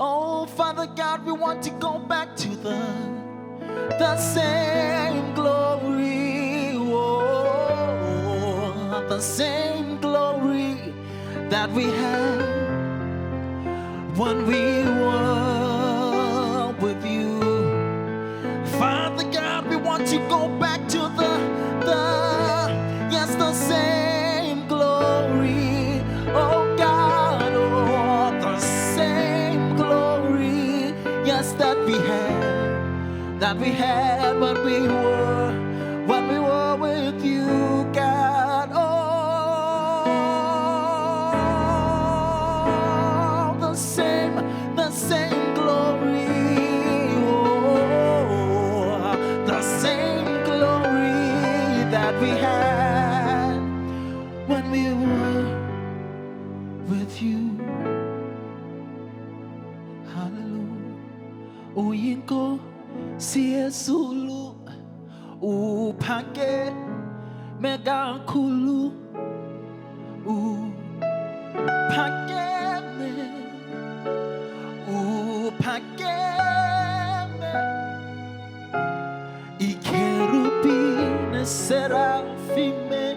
Oh, Father God, we want to go back to the same glory, oh, the same glory that we had when we were with you. Father God, we want to go back to yes, the same glory, oh God, oh, the same glory, yes, that we had when we were with you, God. Oh, the same glory, oh, the same glory that we had when we were with you. Hallelujah. Uyinko siyesulu uphake megakhulu uphakeme ikerubi neserafime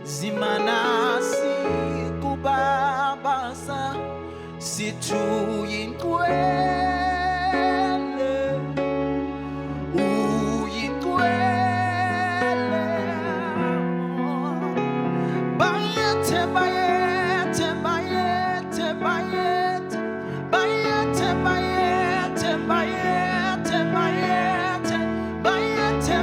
zimanasi kubabasa situyinkwele bayete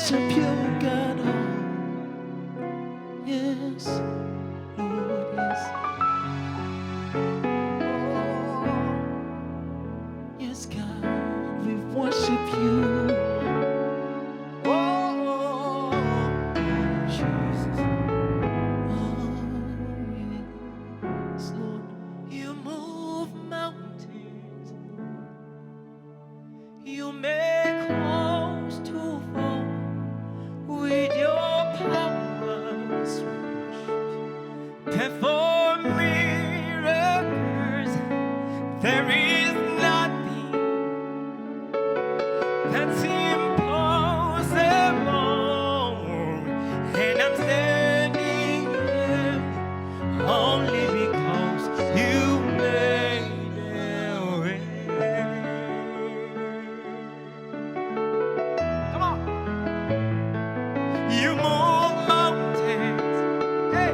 worship you, God. Oh, yes, Lord, yes. Oh, yes, God, we worship you. Oh, Jesus. Oh, yes, Lord. You move mountains. You make walls to fall with your powers. Perform miracles. There is nothing that's impossible. And I'm standing here only because you made a way. Come on. You move mountains. Hey.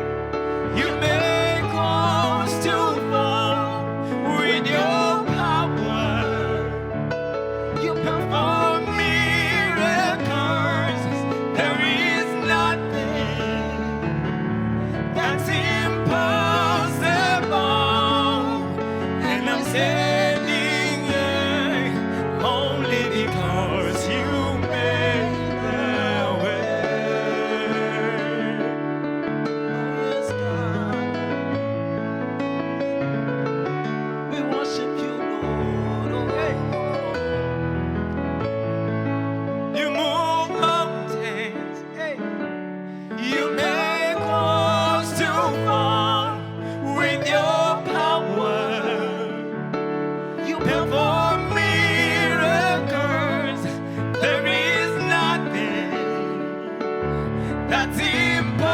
You make walls to fall with your power. You perform miracles. There is nothing that's impossible. And I'm standing here only because you made the way. Yes, God. We worship you, Lord. Oh, hey. You move mountains. Hey. You make walls to fall with your power. You perform miracles. There is nothing that's impossible.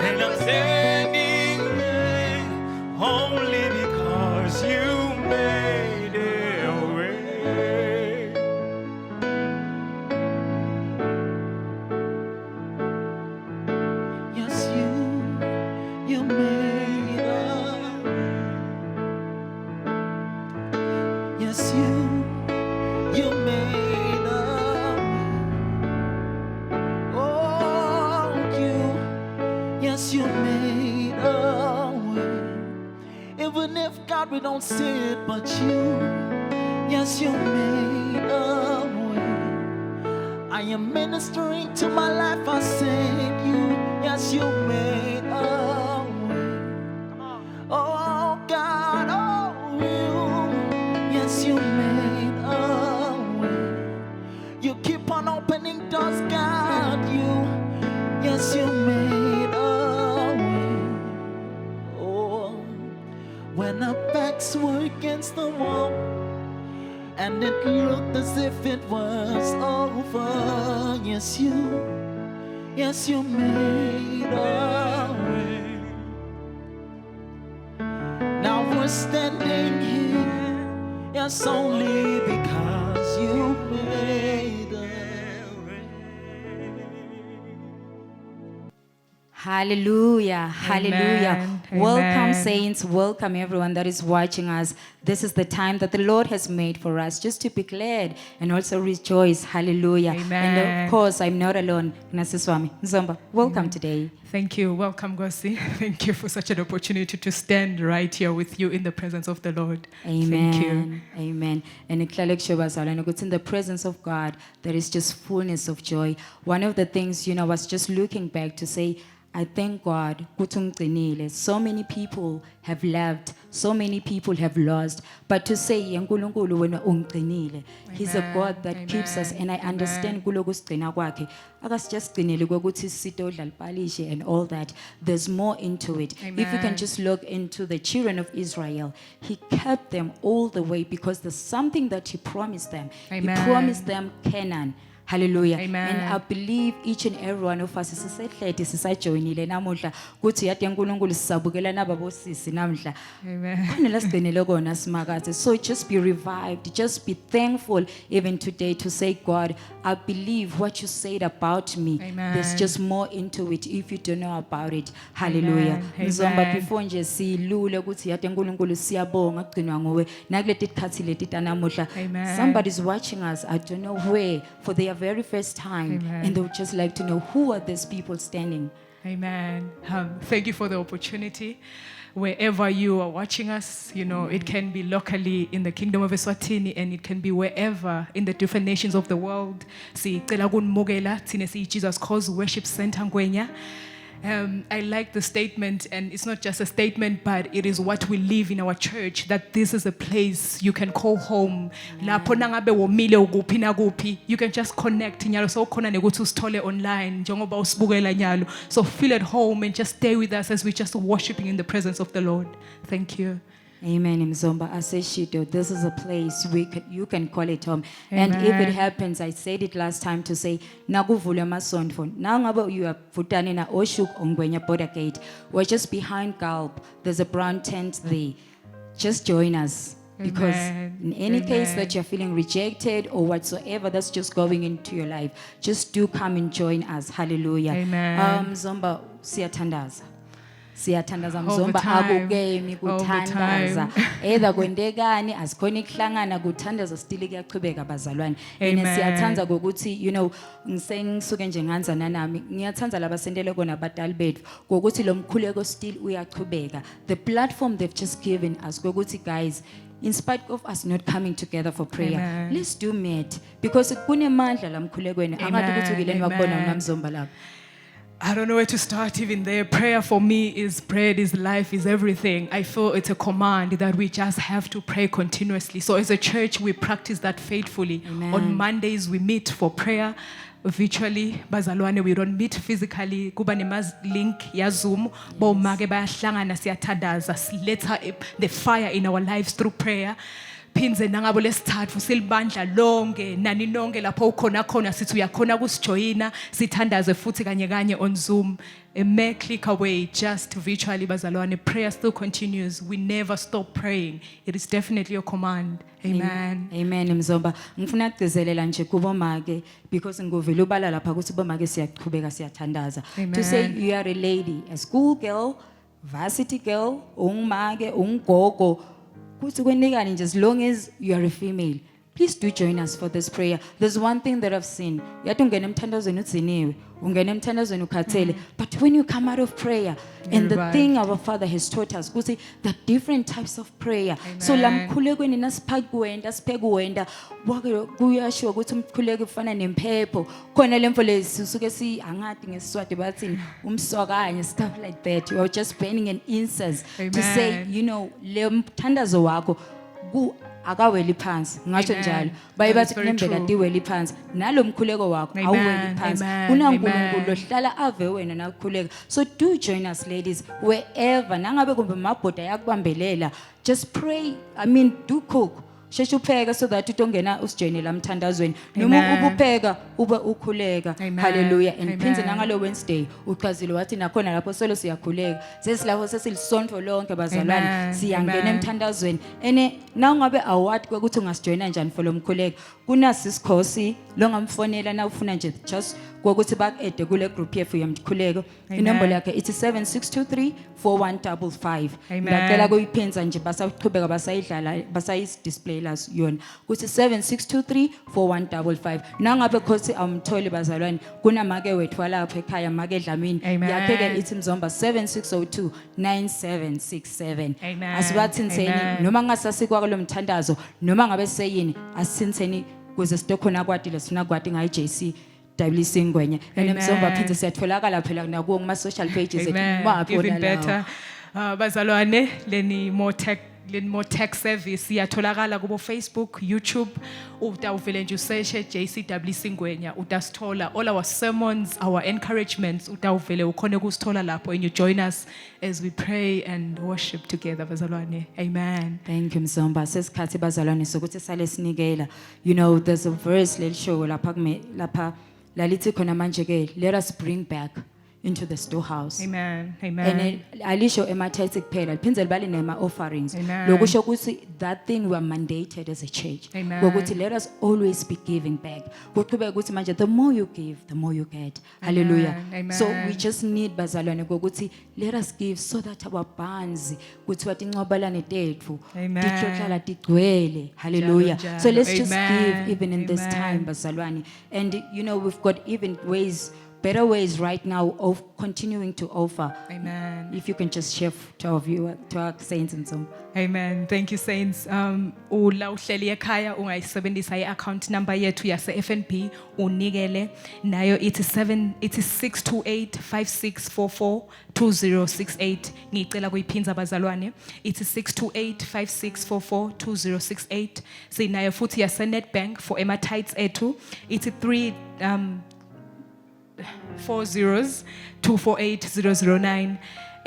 And I'm standing here only because you made a way. Yes, you made a way. Yes, you made a way. Oh, yes, you made a way. Even if, God, we don't see it, but yes, you made a way. I am ministering to my life, I said yes, you made a way. Oh, God, oh, yes, you made a way. You keep on opening doors, God, yes, you made a way. Oh, when our backs were against the wall and it looked as if it was over, yes, you made a way. Now we're standing here, yes, only because you made a way. Hallelujah, hallelujah. Amen, Welcome, amen. saints. Welcome, everyone that is watching us. This is the time that the Lord has made for us just to be glad and also rejoice. Hallelujah. And Amen. of course, I'm not alone. Nasiswami Nzomba, welcome today. Thank you. Welcome, Gosi. Thank you for such an opportunity to stand right here with you in the presence of the Lord. Amen. Thank you. Amen. And in the presence of God, there is just fullness of joy. One of the things, I was just looking back to say, I thank God. So many people have left. So many people have lost. But to say, He's a God that keeps us. And I understand and all that. There's more into it. If you can Amen. just look into the children of Israel, He kept them all the way because there's something that He promised them. Amen. He promised them Canaan. Hallelujah. Amen. And I believe each and every one of us sisehlede sisajoyinile namuhla kuthi yade uNkulunkulu sisabukela nababosisi namhla. Amen. Khona la sigcinele kona simakade. So just be revived, just be thankful even today to say, God, I believe what you said about me. Amen. There's just more into it if you don't know about it. Hallelujah. Amen. Mzomba Amen. before nje silule ukuthi yade uNkulunkulu siyabonga kugcinwa nguwe nakuleti tikhathi leti tanamuhla. Amen. Somebody's watching us, I don't know where, for their very first time, Amen. and they would just like to know who are these people standing. Amen. Thank you for the opportunity. Wherever you are watching us, you know, it can be locally in the Kingdom of Eswatini and it can be wherever in the different nations of the world. Sicela kunimukela thina siyi Jesus Cause Worship Center Ngwenya. I like the statement, and it's not just a statement, but it is what we live in our church, that this is a place you can call home. Lapho nangabe womile ukuphi nakuphi, you can just connect nyalo so khona nekuthi usithole online njengoba usibukela nyalo. So feel at home and just stay with us as we just worshiping in the presence of the Lord. Thank you. Amen. Mzomba Aseshido, this is a place you can call it home. And if Amen. it happens, I said it last time to say, nakuvule masondfo. Now ngabe you are futani na Oshuk Ongwenya border gate. We're just behind Gulp. There's a brown tent there. Just join us. Because Amen. in any case Amen. that you're feeling rejected or whatsoever that's just going into your life, just do come and join us. Hallelujah. Amen. Mzomba siyathandaza. Siyathandaza All the Mzomba time. akukemi All the kuthandaza. time. Either kwendekani asikhona ukuhlangana kuthandaza still kuyaqhubeka bazalwane. And Amen. siyathanza ngokuthi you know ngisuke nje nganzana nami ngiyathanza labasendele kona abadali bethu ngokuthi lo mkhuleko still uyaqhubeka. The platform they've just given us ngokuthi guys, in spite of us not coming together for prayer, Amen. let's do meet because kunemandla la mkhulekweni angathi ukuthi ukileni wakubona Amen. uNamzomba lapha. I don't know where to start even there. Prayer for me is bread, is life, is everything. I feel it's a command that we just have to pray continuously. So as a church, we practice that faithfully. Amen. On Mondays, we meet for prayer virtually. Bazalwane, we don't meet physically. Kuba link ya Zoom. Bomake bayahlangana siyathandaza. Let's the fire in our lives through prayer. Phinze nangabo lesithathu silibandla lonke nani nonke lapho ukhona khona sithi uyakhona kusijoyina sithandaze futhi kanye on Zoom. A mere click away, just virtually bazalwane. Prayer still continues. We never stop praying. It is definitely a command. Amen. Amen Mzomba. Ngifuna ukugcizelela nje kubo make because nguvela ubala lapha ukuthi bomake siyaqhubeka siyathandaza. Amen. To say you are a lady, a school girl, varsity girl, ungumake, ungogo. Kuthi kwenikani nje as long as you are a female. Please do join us for this prayer. There's one thing that I've seen. Yathi ungena emthandazweni udziniwe, ungena emthandazweni ukhathele. But when you come out of prayer, and the revived. thing our Father has taught us, kuthi the different types of prayer. So la Amen. mkhulekweni nasiphekuwenda siphekuwenda kuyashiwo ukuthi umkhuleko ufana nemphepho khona lemfo lezi suke si angadi ngesiswati bathini umswakanye stuff like that. You are just burning an incense to say, Amen. you know, le mthandazo wakho akaweli phansi ngatsho Amen. njalo That baye is bathi very kunembe true. kade iweli phansi nalo mkhuleko wakho Amen. awuweli phansi Amen. unaNkulunkulu Amen. ohlala ave wena nakukhuleka. So do join us ladies wherever nangabe kumbe mabhoda yakubambelela, just pray. I mean, do cook, sheshe upheka so that utongena usijoyine la mthandazweni noma Amen. ubupheka ube ukhuleka. Amen. Hallelujah. And Amen. phinze nangalo Wednesday uchazile wathi nakhona lapho solo siyakhuleka sesilapho sesilisonto lonke bazalwane Amen. siyangena Amen. emthandazweni. Ene nawungabe award ukuthi ungasijoyina njani for lo mkhuleko, kunasi Sikhosi lo ngamfonela na ufuna nje just ukuthi baku-ede kule group yethu yemkhuleko. Amen. Inombolo yakhe ithi 76234155. Amen. Ngiyacela kuyiphenza nje basaqhubeka basayidlala basayidisplay la yona kuthi 76234155. Nangabe khosi amtholi bazalwane kunamake wethu walapha ekhaya make Dlamini Amen. yakhe ke ithi Mzomba 76029767. Amen. Asibathinseni Amen. noma ngasasikwa lo mthandazo noma ngabe seyini asithinseni kuze sitokhona kwatile sifuna kwati ngayi JC WC Ngwenya. And Amen. Mzomba phinze siyatholakala phela nakuwo kuma social pages Amen. ethu Even better. Bazalwane, leni more little more tech savvy, siyatholakala kubo Facebook, YouTube, utawuvele nje usearche JCW Singwenya, utasithola all our sermons, our encouragements, utawuvele ukhone kusithola lapho, and you join us as we pray and worship together, bazalwane. Amen. Thank you, Mzomba. Sesikhathi bazalwane sokuthi sale sinikela. You know, there's a verse show lapha lalithi khona manje ke, let us bring back into the storehouse. Amen. Amen. And alisho emathathi kuphela liphindze libale nema offerings. Amen. Lokusho ukuthi that thing we are mandated as a church. Amen. Ukuthi let us always be giving back. Kuqhubeka ukuthi manje the more you give, the more you get. Hallelujah. Amen. So we just need bazalwane ukuthi let us give so that our bands kuthiwa tincobalane tethu Amen. tihlala tigcwele. Hallelujah. Njalo, So let's just amen. give even in this Amen. time bazalwane. And you know we've got even better ways right now of continuing to offer. Amen. If you can just share to our viewer, to our saints and so. Amen. Thank you, saints. Ula uhleli ekhaya ungayisebenzisa i-account number yethu yase FNB unikele nayo it's 62856442068. Ngicela kuyiphinza bazalwane. It's 62856442068. Sinayo futhi yase Nedbank for ematites ethu. It's 340248009.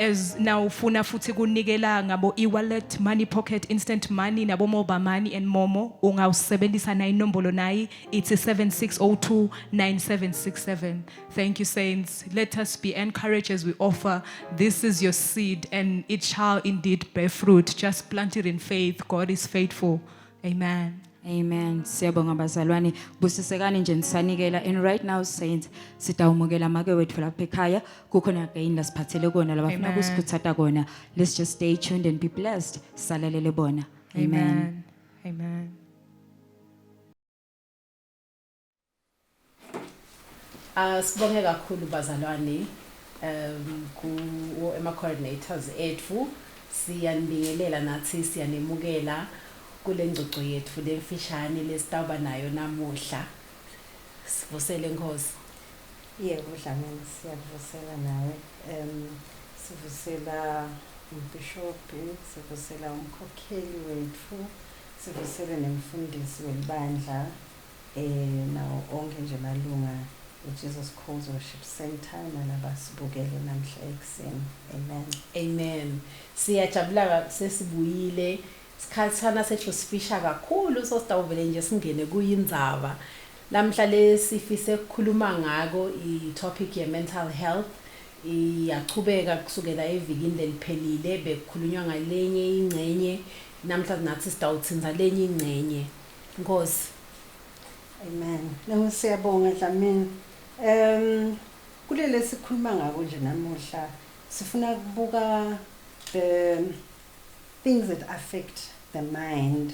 As now funa futhi kunikela ngabo e-wallet, money pocket, instant money nabo mobile money and momo ungawusebenzisa na inombolo nayi it's 76029767. Thank you, saints. Let us be encouraged as we offer. This is your seed and it shall indeed bear fruit. Just plant it in faith. God is faithful. Amen. Amen. Siyabonga bazalwane. Busisekani nje nisanikela. And right now saints sitawumukela make wethu lapha ekhaya. Kukhona again la siphathele kona labafuna Amen. kusikuthatha kona. Let's just stay tuned and be blessed. Salalele bona. Amen. Amen. Sibonge kakhulu bazalwane ku ema coordinators ethu siyanibingelela nathi siyanemukela kule ngcoco yethu lemfishane lesitaba nayo namuhla sivusele Nkosi. Yebo Dlamini siyavusela nawe sivusela umbishop sivusela umkhokheli wethu sivusela nemfundisi welibandla nawo onke nje malunga Jesus Calls Worship Center nalabasibukele namhla ekseni. Amen. Amen. Siyajabula sesibuyile sikhathana sethu sifisha kakhulu so sitawuvele nje singene kuyindzaba namhla lesifise ukukhuluma ngako i-topic ye mental health iyaqhubeka kusukela evikini leliphelile bekukhulunywa ngalenye ingcenye namhla nathi sitawuthinza lenye ingcenye. Nkosi. Amen. Nawe siyabonga Dlamini. Kulele sikhuluma ngako nje namuhla sifuna kubuka the things that affect the mind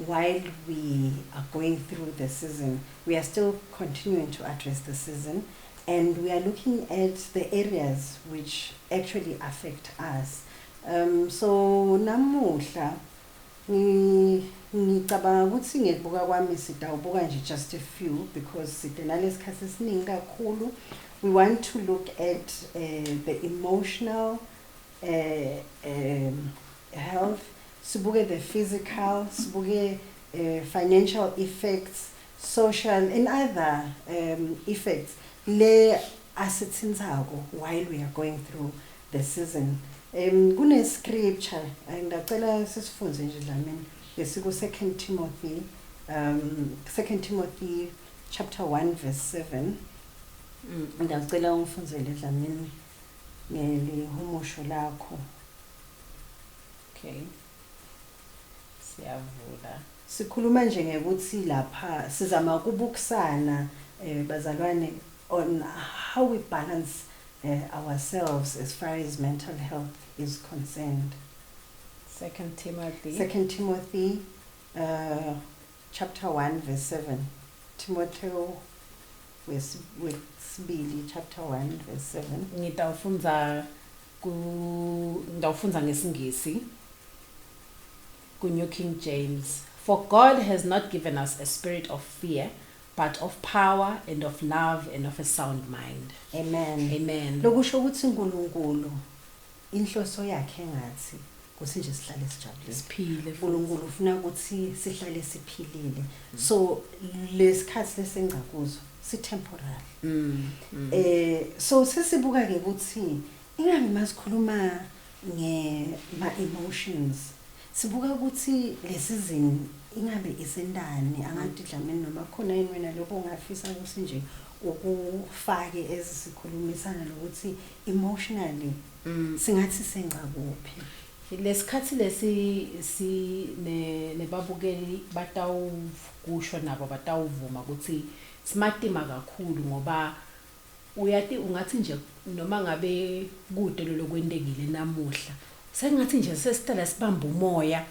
while we are going through the season. We are still continuing to address the season and we are looking at the areas which actually affect us. So namuhla ngicabanga ukuthi ngekubuka kwami sitawubuka nje just a few because sidenalesikhathi esiningi kakhulu. We want to look at the emotional health, sibuke the physical, sibuke financial effects, social and other effects le asithinzako while we are going through the season. Kune scripture ngicela sisifunze nje Dlamini besiku 2 Timothy chapter 1 verse 7. Ngicela ungifunzele Dlamini ngelihumusho lakho. Okay. Siyavula. Sikhuluma nje ngekuthi lapha sizama ukubukisana bazalwane on how we balance ourselves as far as mental health is concerned. 2 Timothy. 2 Timothy chapter 1 verse 7. Timothy wesibili chapter 1 verse 7. Ngitawufunza ngesingisi ku New King James. For God has not given us a spirit of fear, but of power and of love and of a sound mind. Amen. Amen. Lokusho ukuthi uNkulunkulu inhloso yakhe ngathi ukuthi nje sihlale sijabulile siphile uNkulunkulu ufuna ukuthi sihlale siphilile so lesikhathi lesengcakuzo si temporary so sesibuka ke ukuthi ingabe masikhuluma ma emotions sibuka ukuthi lesizini ingabe isendani angathi dlamini noma khona yini wena lokho ungafisa ukuthi nje ukufake ezisikhulumisana lokuthi emotionally singathi senza kuphi lesikhathi lesi nebabukeli batawukusho nabo batawuvuma ukuthi simatima kakhulu ngoba uyathi ungathi nje noma ngabe kude lokwendekile namuhla sengathi nje sesitala sibamba umoya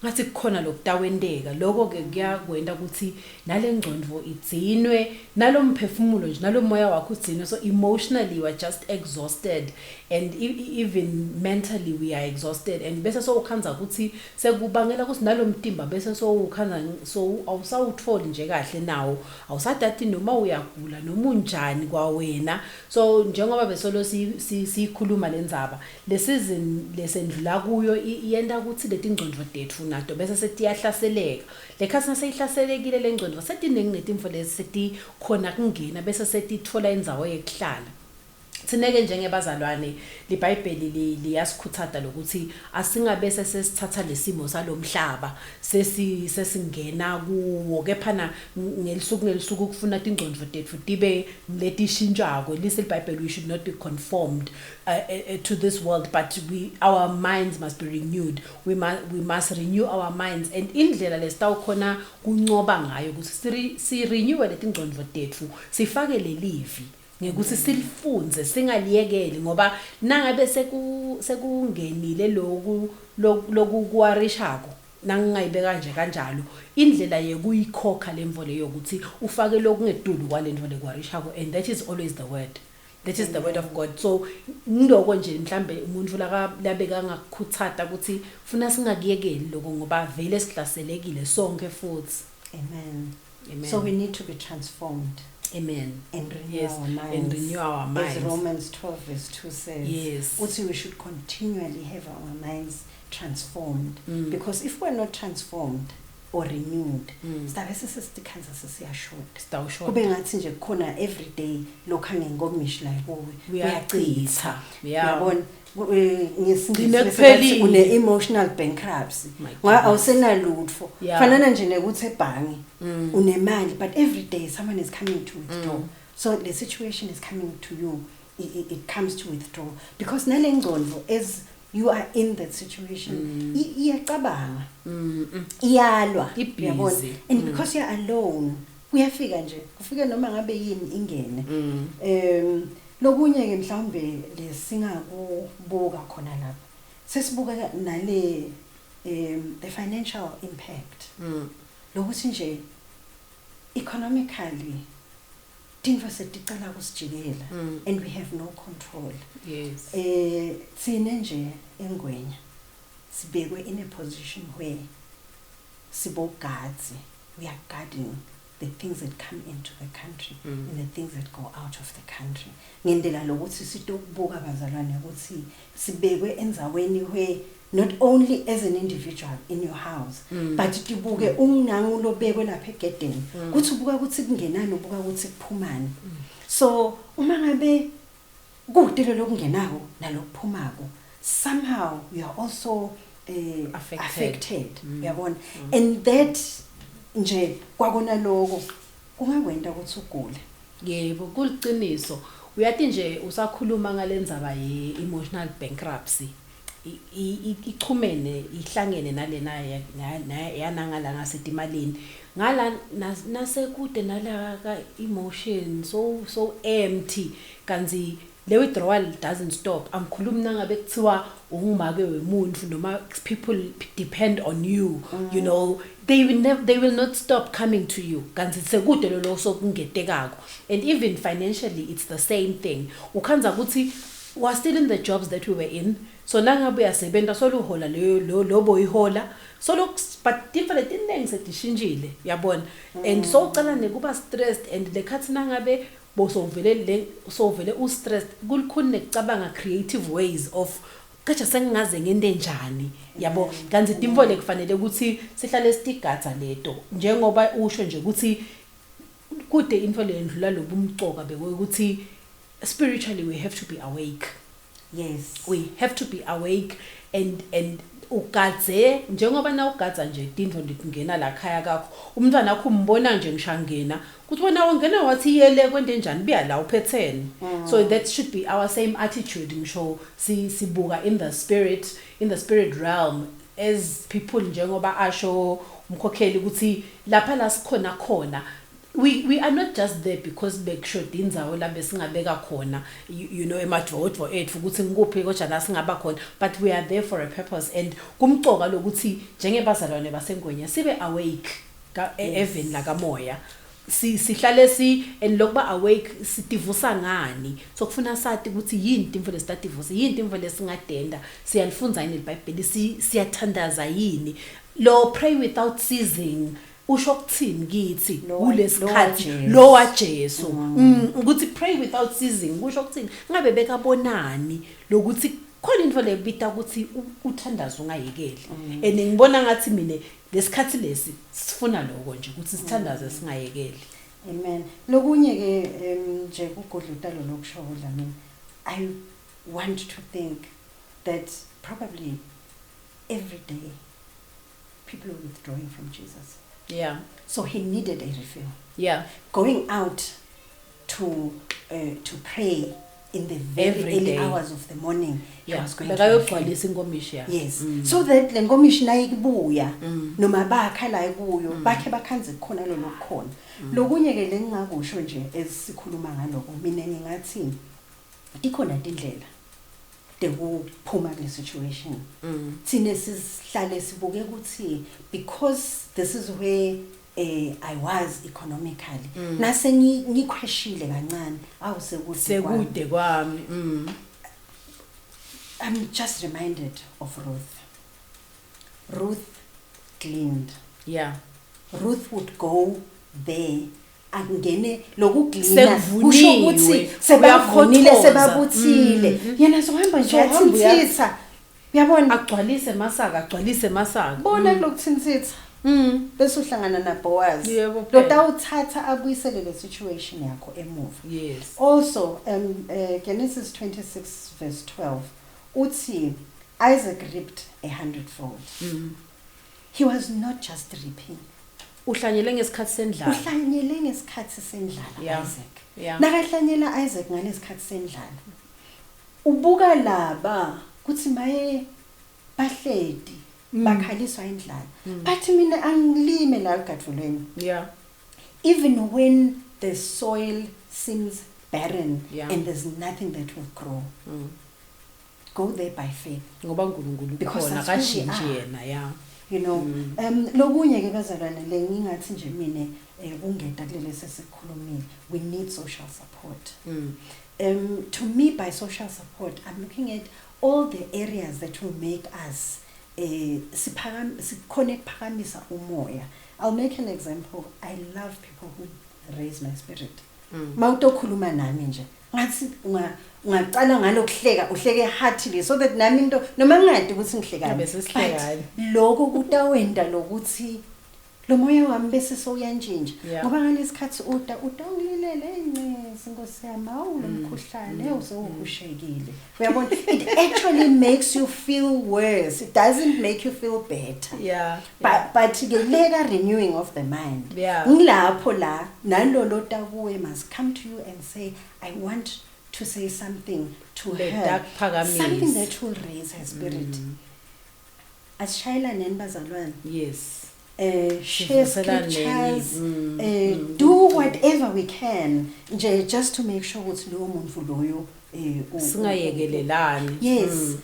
ngathi kukhona lokutawendeka lokho ke kuyakwenda ukuthi nalengcondvo idzinwe nalomphefumulo nje nalomoya wakho udzinwe so emotionally we are just exhausted and even mentally we are exhausted and bese so ukhanza ukuthi sekubangela ukuthi nalomtimba bese so ukhanza so awusawutholi nje kahle nawo awusadati noma uyagula noma unjani kwawena so njengoba besolo sikhuluma lenzaba lesizini lesendlula kuyo iyenda ukuthi letingcondvo tethu nato bese setiyahlaseleka lekhasi naseyihlaselekile lengcondvo setinenginetimfo leseti khona kungena bese setithola inzawo yekuhlala Sineke njengebazalwane liBhayibheli liyasikhuthaza lokuthi asingabese sesithatha lesimo salomhlaba sesingena kuwo kephana ngelisuku kufuna ingcondvo tethu tibe letishinjako liBhayibheli we should not be conformed to this world but our minds must be renewed we must renew our minds and indlela lesitawukhona kuncoba ngayo ukuthi si renew letingcondvo tethu sifake lelivi ngekuthi silifunze singaliyekeli ngoba nangabe sekungenile lokukwarishako nangayibeka nje kanjalo indlela yekuyikhokha lemvole yokuthi ufake lokungedulu kwalento lekwarishako and that is always the word. That is the word of God. So ngiloko nje mhlambe umuntu labeka ngakukhuthata ukuthi funa singakiyekeli lokho ngoba vele sihlaselekile sonke futhi. Amen. Amen. So we need to be transformed. Amen. And renew Yes, our minds. and renew our minds. As Romans 12 verse 2 says. Yes. Also we should continually have our minds transformed. Because if we're not transformed or renewed, sidabe sesistikhanza sesiyashota. Kube ngathi nje khona every day lokho ngenkomishi la kuwe. Uyachitha. Uyabona ngesingisi une emotional bankruptcy. Ngoba awusenalutho. Fanana nje nekuthi ebhangi unemali but every day someone is coming to withdraw. So the situation is coming to you. It comes to withdraw because nalengcondvo as you are in that situation iyacabanga iyalwa uyabona and because you are alone kuyafika nje kufika noma ngabe yini ingene lokunye ke mhlawumbe lesingakubuka khona lapha sesibuka nale the financial impact lokuthi nje economically tinfa seticala kusijikela and we have no control. Yes. Sine nje engwenya sibekwe in a position where sibogadzi we are guarding the things that come into the country and the things that go out of the country. Ngendlela lokuthi sitokubuka bazalwane ukuthi sibekwe enzaweni where not only as an individual in your house but tibuke ungnangu lobekwe lapha egedeni kuthi ubuka ukuthi kungenani ubuka ukuthi kuphumani so uma ngabe kudilo lokungenako nalokuphumako somehow you are also affected uyabona and that nje kwakona lokho kungakwenda ukuthi ugule. Yebo kuliqiniso uyathi nje usakhuluma ngalendzaba ye-emotional bankruptcy ichumene ihlangene nalena yanangala ngasetimalini ngala nasekude nala ka emotion so empty kanzi le withdrawal doesn't stop angikhulumi nangabe kuthiwa ungumake wemuntu noma people depend on you you know they will not stop coming to you kanzi sekude lo sokungetekako and even financially it's the same thing ukhanza ukuthi we are still in the jobs that we were in so nangabe uyasebenta soluhola lo boyihola solo but different iningi sedishintshile uyabona and so ucala nekuba stressed and lekhathi nangabe bosovele u stressed kulikhona nekucabanga creative ways of kacha sengingaze ngente njani yabo kanti imvo le kufanele ukuthi sihlale stigatha leto njengoba usho nje ukuthi kude info le ndlula lobumcoka bekuthi spiritually we have to be awake. Yes. We have to be awake and ugadze njengoba na ugadza nje into ndikungena la khaya kakho umntwana wakho umbona nje ngishangena kuthi wena ungena wathi yele kwente njani biya la uphethene. So that should be our same attitude ngisho sibuka in the spirit realm as people njengoba asho umkhokheli ukuthi lapha la sikhona khona we are not just there because bekushoda indzawo la besingabeka khona you know emadvodvo ethu ukuthi ngikuphi kodwa la singaba khona but we are there for a purpose and kumcoka lokuthi njengebazalwane basengwenya sibe awake even la kamoya sihlale and lokuba awake sitivusa ngani so kufuna sathi ukuthi yini imvo lesitativusa yini imvo lesingadenda siyalifunza yini iBhayibheli siyathandaza yini lo pray without ceasing usho kuthini kithi kulesikhathi lo wa Jesu ukuthi pray without ceasing kusho kuthini ngabe bekabonani lokuthi khona into lebita ukuthi uthandaza ungayekeli and ngibona ngathi mina lesikhathi lesi sifuna lokho nje ukuthi sithandaze singayekeli. Amen. Lokunye ke nje kugodlutalo lokusho mina I want to think that probably every day people are withdrawing from Jesus. Yeah. So he needed a refill. Yeah. Going out to pray in the very early hours of the morning. Yeah. He was going to begayogcwalisa inkomishi. Yes. So that le nkomishi nayibuya noma bakha la kuyo bakhe bakhanze khona lo lokukhona. Lokunye ke lengingakusho nje esikhuluma ngaloko mina ngingathi ikhona indlela ukuphuma kule situation. Thine sihlale sibuke ukuthi because this is where I was economically. Nase ngikhweshile kancane sekude kwami. I'm just reminded of Ruth. Ruth cleaned. Yeah. Ruth would go there angene lokuglina kusho ukuthi sebavunile sebabuthile yena sohamba nje athintitha uyabona agcwalise masaka bona kulokuthintitha bese uhlangana na Boaz yebo lo tawuthatha abuyisele le situation yakho emuva. Yes. Also Genesis 26 verse 12 uthi Isaac reaped 100-fold. He was not just reaping. Uhlanyele ngesikhathi sendlala. Uhlanyele ngesikhathi sendlala Isaac. Yeah. Nakahlanyela Isaac ngalesikhathi sendlala. Ubuka laba kuthi maye bahledi bakhaliswa indlala. But mina angilime la egadvulweni. Yeah. Even when the soil seems barren and there's nothing that will grow. Go there by faith. Ngoba uNkulunkulu khona akashintshi yena yeah. You know, lokunye ke bazalwane le ngingathi nje mina ungeda kulele sesikhulumile we need social support. To me by social support I'm looking at all the areas that will make us sikhone ukuphakamisa umoya. I'll make an example. I love people who raise my spirit. Mawutokhuluma nami nje ngathi ungaqala ngalokuhleka uhleke heartily so that nami into noma ngingadi ukuthi ngihlekani lokho kutawenda lokuthi lo moya wami bese soyantshintsha ngoba ngalesikhathi utawulilele encezi Nkosi yami awulo mkhuhlane uzowukushekile uyabona it actually makes you feel worse. It doesn't make you feel better. Yeah. But ke leka renewing of the mind. Ngilapho la nalolo takuwe must come to you and say I want to say something to her, something that will raise her spirit. As Shaila Nenbazalwan. Yes. Share scriptures, do whatever we can just to make sure ukuthi lo muntu loyo singayekelelani. Yes.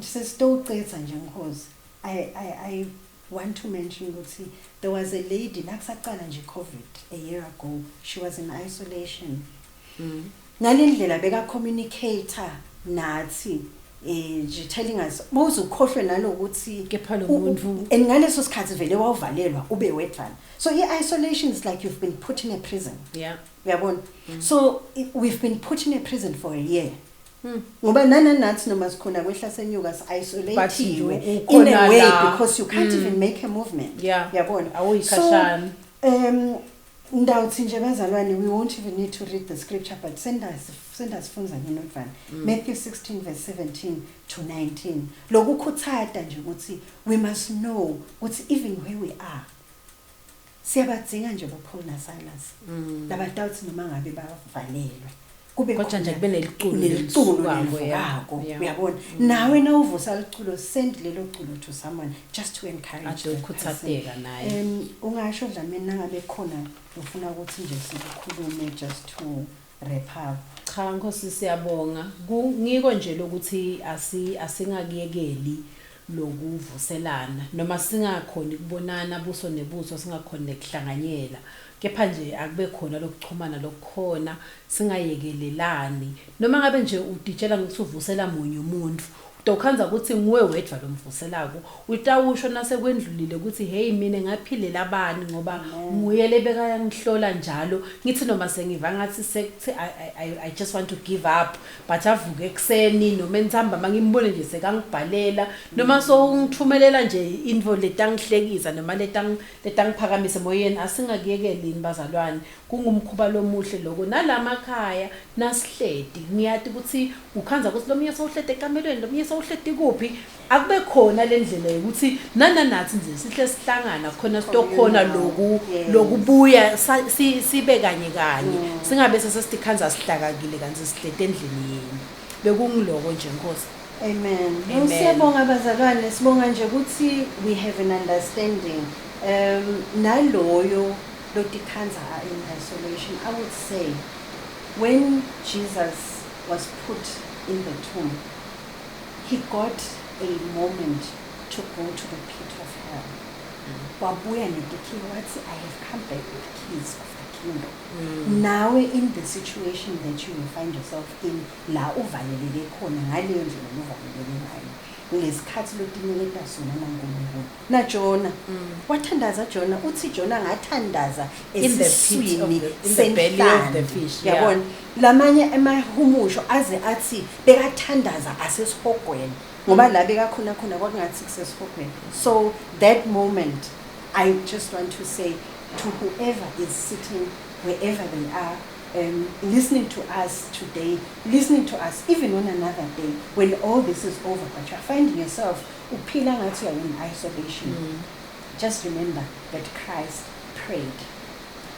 Sesitocetha nje because I want to mention ukuthi there was a lady nakusaqala nje COVID a year ago. She was in isolation. Ngalendlela beka communicator nathi telling us mawuzukhohlwe nalokuthi kepha lo muntu and ngaleso sikhathi vele wawuvalelwa ube wedwana. So isolation is like you've been put in a prison. Yeah. Uyabona. So we've been put in a prison for a year. ngoba nathi noma sikhona kwehla senyuka But isolated in ukhona a way la. because you can't even make a movement. Yeah. Yabona. Awuyikhashana. Ndawuthi nje bazalwane, we won't even need to read the scripture, but send us funza nginodvana. Matthew 16 verse 17 to 19. Lokukhuthata nje ukuthi we must know ukuthi even where we are siyabadzinga nje boPaul naSilas. Labadawuthi noma ngabe bavalelwe. Kube Kodwa nje kube neliculo lelivukako, uyabona. Nawe na uvusa liculo, send lelo culo to someone just to encourage them. Adokhuthateka naye. Ungasho Dlamini nangabe khona ufuna ukuthi nje sikhulume just to wrap up. Cha Nkosi siyabonga. Ngiko nje lokuthi asingakiyekeli lokuvuselana noma singakhona ukubonana buso nebuso singakhona ukuhlanganyela. Kepha nje akube khona lokuxhumana lokukhona singayekelelani noma ngabe nje uditshela ngokuthi uvusela munye umuntu utokhanza ukuthi nguwe wedwa lomvuselako utawusho nasekwendlulile ukuthi hey mina ngaphilela abani ngoba nguye lebeka ngihlola njalo ngithi noma sengiva ngathi sethi I just want to give up but avuke ekseni noma entsamba mangimbone nje sekangibhalela noma so ungithumelela nje info letangihlekisa noma letangiphakamisa moyeni asingakuyekeli bazalwane kungumkhuba lomuhle lokho nalamakhaya nasihledi ngiyathi ukuthi ukhanza ukuthi lomunye sawuhlede ekamelweni lomunye sawuhledi kuphi akube khona lendlela ukuthi nathi nje sihle sihlangana khona sitokhona lokubuya sibe kanye singabe sesistikhanza sihlakakile kanti sihlede endlini yini bekungiloko nje Nkosi. Amen. Siyabonga bazalwane, sibonga nje ukuthi we have an understanding naloyo lotikhanza in isolation. I would say when Jesus was put in the tomb, he got a moment to go to the pit of hell. Wabuya nedikhiwo wathi I have come back with keys of the kingdom. Nawe in the situation that you will find yourself in la uvalelele khona ngaleyo ndlela uvalelele ngayo. Ngesikhathi lotiniketa sona naNkulunkulu. Na Jonah. Wathandaza Jonah, uthi Jonah ngathandaza in the pit of the belly of the fish. Yabona lamanye emahumusho aze athi bekathandaza asesihogweni. Ngoba la bekakhona kwakungathi kusesihogweni. So that moment I just want to say to whoever is sitting wherever they are listening to us today, listening to us even on another day, when all this is over, but you're finding yourself uphila ngathi you're in isolation. Just remember that Christ prayed.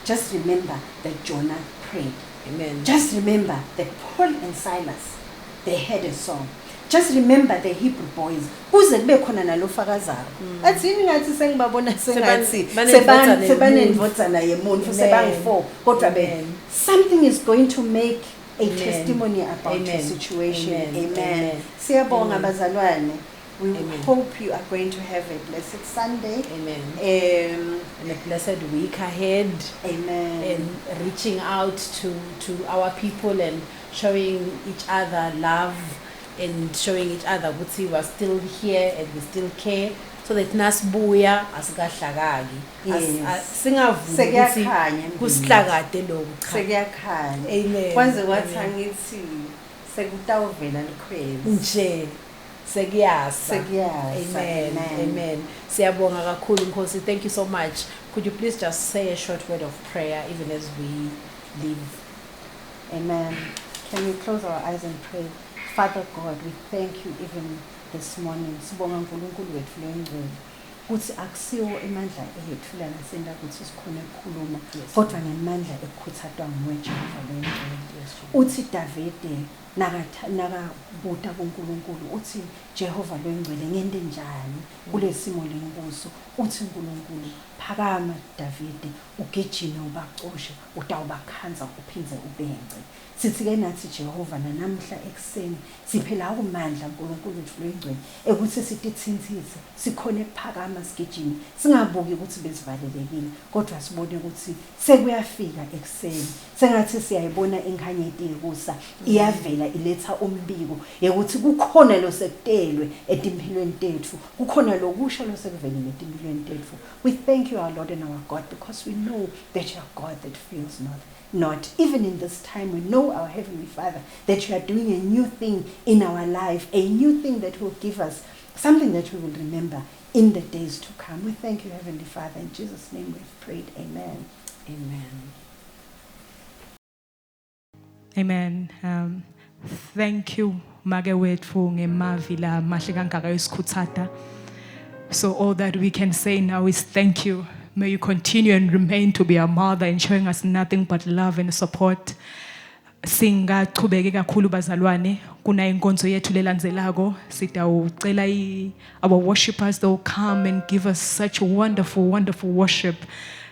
Just remember that Jonah prayed. Amen. Just remember that Paul and Silas, they had a song. Just remember the Hebrew boys. Kuze kube khona nalofakazaro. Athini ngathi sengibabona sengathi sebanendvodzana yemuntu sebangu4 kodwa something is going to make a testimony about your situation. Amen. Siyabonga bazalwane. We hope you are going to have a blessed Sunday. Amen. And a blessed week ahead. Amen. And reaching out to our people and showing each other love and showing each other ukuthi we are still here and we still care so that nasibuya asikahlakaki. Singavumi ukuthi kusihlakade lokho. Sekuyakhanya. Amen. Kwanze kwathi angithi sekutawuvela likhwezi. Nje sekuyasa. Amen. Amen. Siyabonga kakhulu Nkosi. Thank you so much. Could you please just say a short word of prayer even as we leave? Amen. Can we close our eyes and pray? Father God, we thank you even this morning. Sibonga uNkulunkulu wethu loyingcwele. Kuthi akusiwo emandla ethu la nasenda kuthi sikhona ukukhuluma kodwa ngemandla ekukhuthathwa nguwe Jehova loyingcwele. Uthi Davide nakabuta kuNkulunkulu uthi Jehova loyingcwele ngende njani kulesimo lenkuzo. Uthi uNkulunkulu phakama Davide ugijime ubaqoshe utawubakhanza uphindze ubenge. Sithi ke nathi Jehova namhla ekseni siphela ukumandla uNkulunkulu wethu loyingcwele ekuthi sitithinthise sikhona ukuphakama sigijime singabuki ukuthi besivalelekile kodwa sibone ukuthi sekuyafika ekseni sengathi siyayibona inkanyeti kusa iyavela iletha umbiko ukuthi kukhona lo sekutelwe etimpilweni tethu kukhona lokusha lo sekuvelile etimpilweni tethu. We thank thank you, our Lord and our God, because we know that you are God that fails not. Even in this time, we know, our Heavenly Father, that you are doing a new thing in our life, a new thing that will give us something that we will remember in the days to come. We thank you, Heavenly Father. In Jesus' name we've prayed. Amen. Amen. Amen. Thank you, Magawetfu ngemavi la mahle kangaka esikhuthata. So all that we can say now is thank you. May you continue and remain to be our mother and showing us nothing but love and support. Singachubeke kakhulu bazalwane kuna inkonzo yethu lelandzelako sitawucela our worshipers, they'll come and give us such wonderful worship,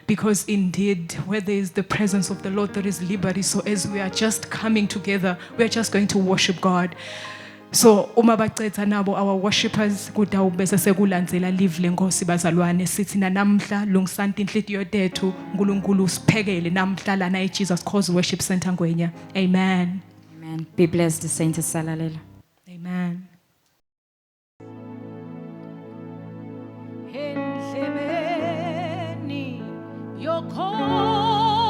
because indeed where there is the presence of the Lord there is liberty. So as we are just coming together, we are just going to worship God. So uma bacetha nabo our worshipers kudawu bese sekulandzela live lenkosi bazalwane sithi namhla lungisanti inhliziyo tethu uNkulunkulu usiphekele namhla lana eJesus Cause Worship Center Ngwenya. Amen. Amen. Be blessed, Saint Salalela. Amen. Endlebeni yokholwa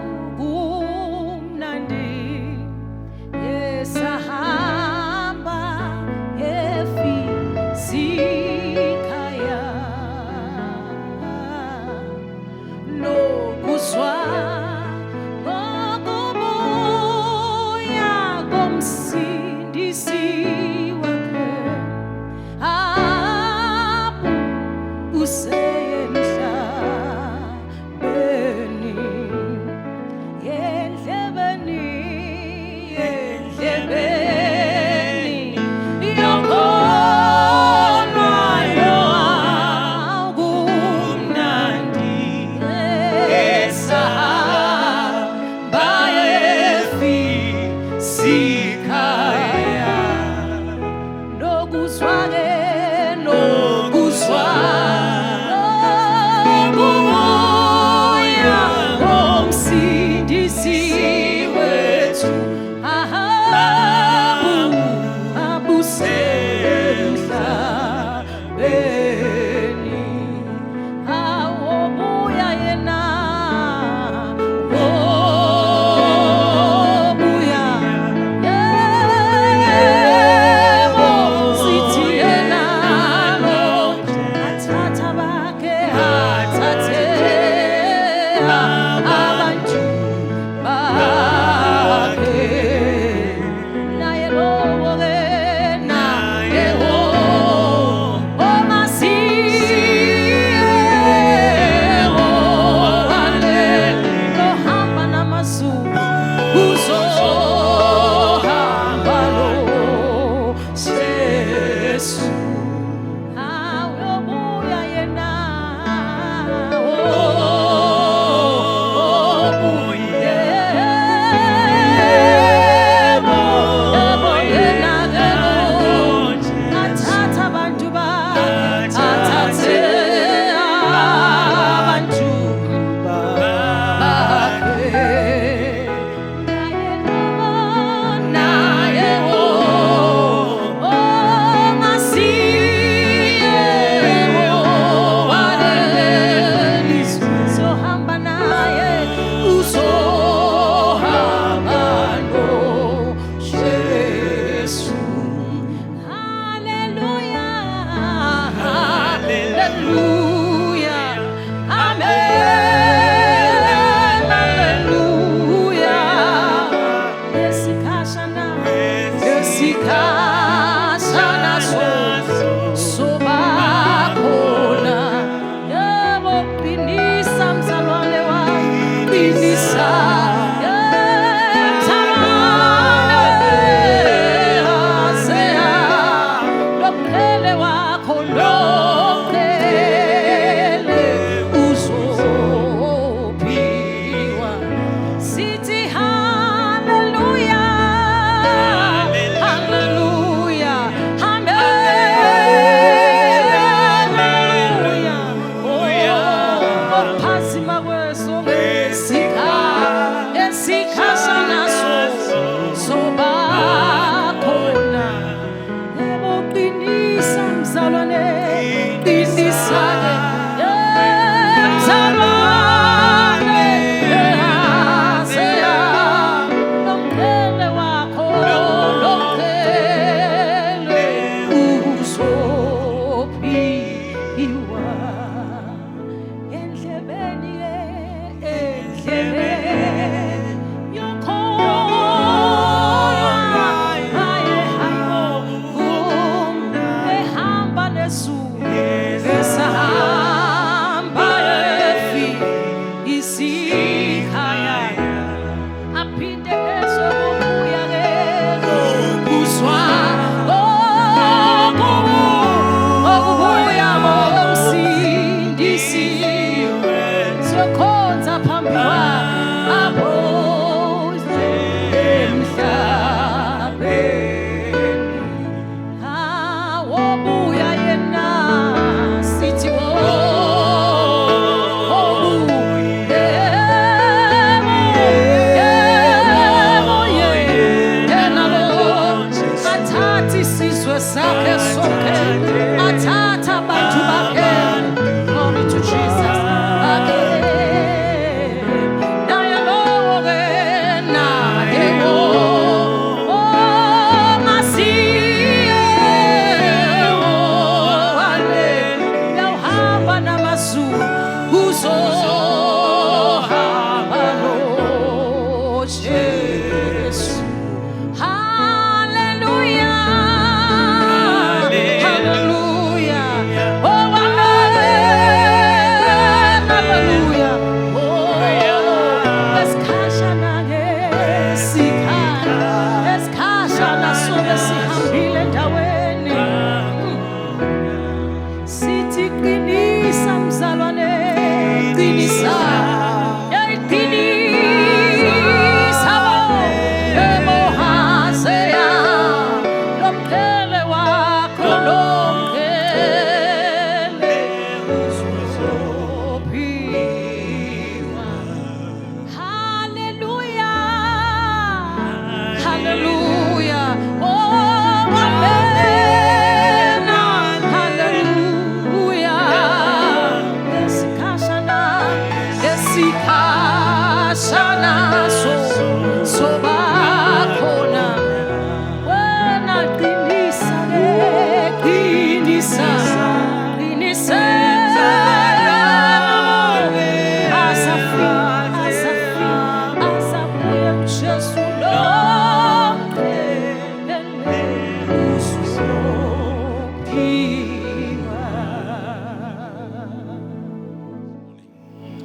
angumnandi yesahamba efisikhaya nokuzwa ngokubuya komsindisi wakhe useyemhlabeni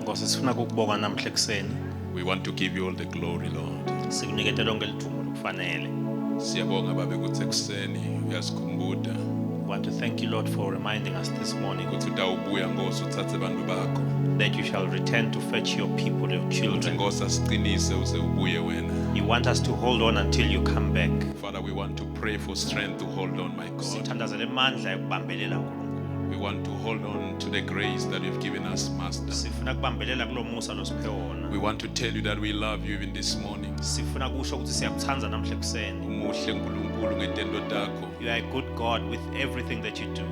Nkosi sifuna ukubonga namhla ekseni. We want to give you all the glory, Lord. Sikunikete lonke lithuba lokufanele. Siyabonga babe ukuthi ekuseni uyasikhumbuda We want to thank you, Lord, for reminding us this morning ukuthi utawubuya Nkosi uthathe abantu bakho. that you shall return to fetch your people, your Uthi children. Nkosi asiqinise uze ubuye wena. You want us to hold on until you come back. Father, we want to pray for strength to hold on, my God. Sithandazele amandla ekubambelela kuNkulunkulu. We want to hold on to the grace that you've given us, Master. Sifuna kubambelela kulo musa losiphe wona. We want to tell you that we love you even this morning. Sifuna kusho ukuthi siyakuthanda namhla ekseni. Umuhle uNkulunkulu ngetendo takho. You are a good God with everything that you do.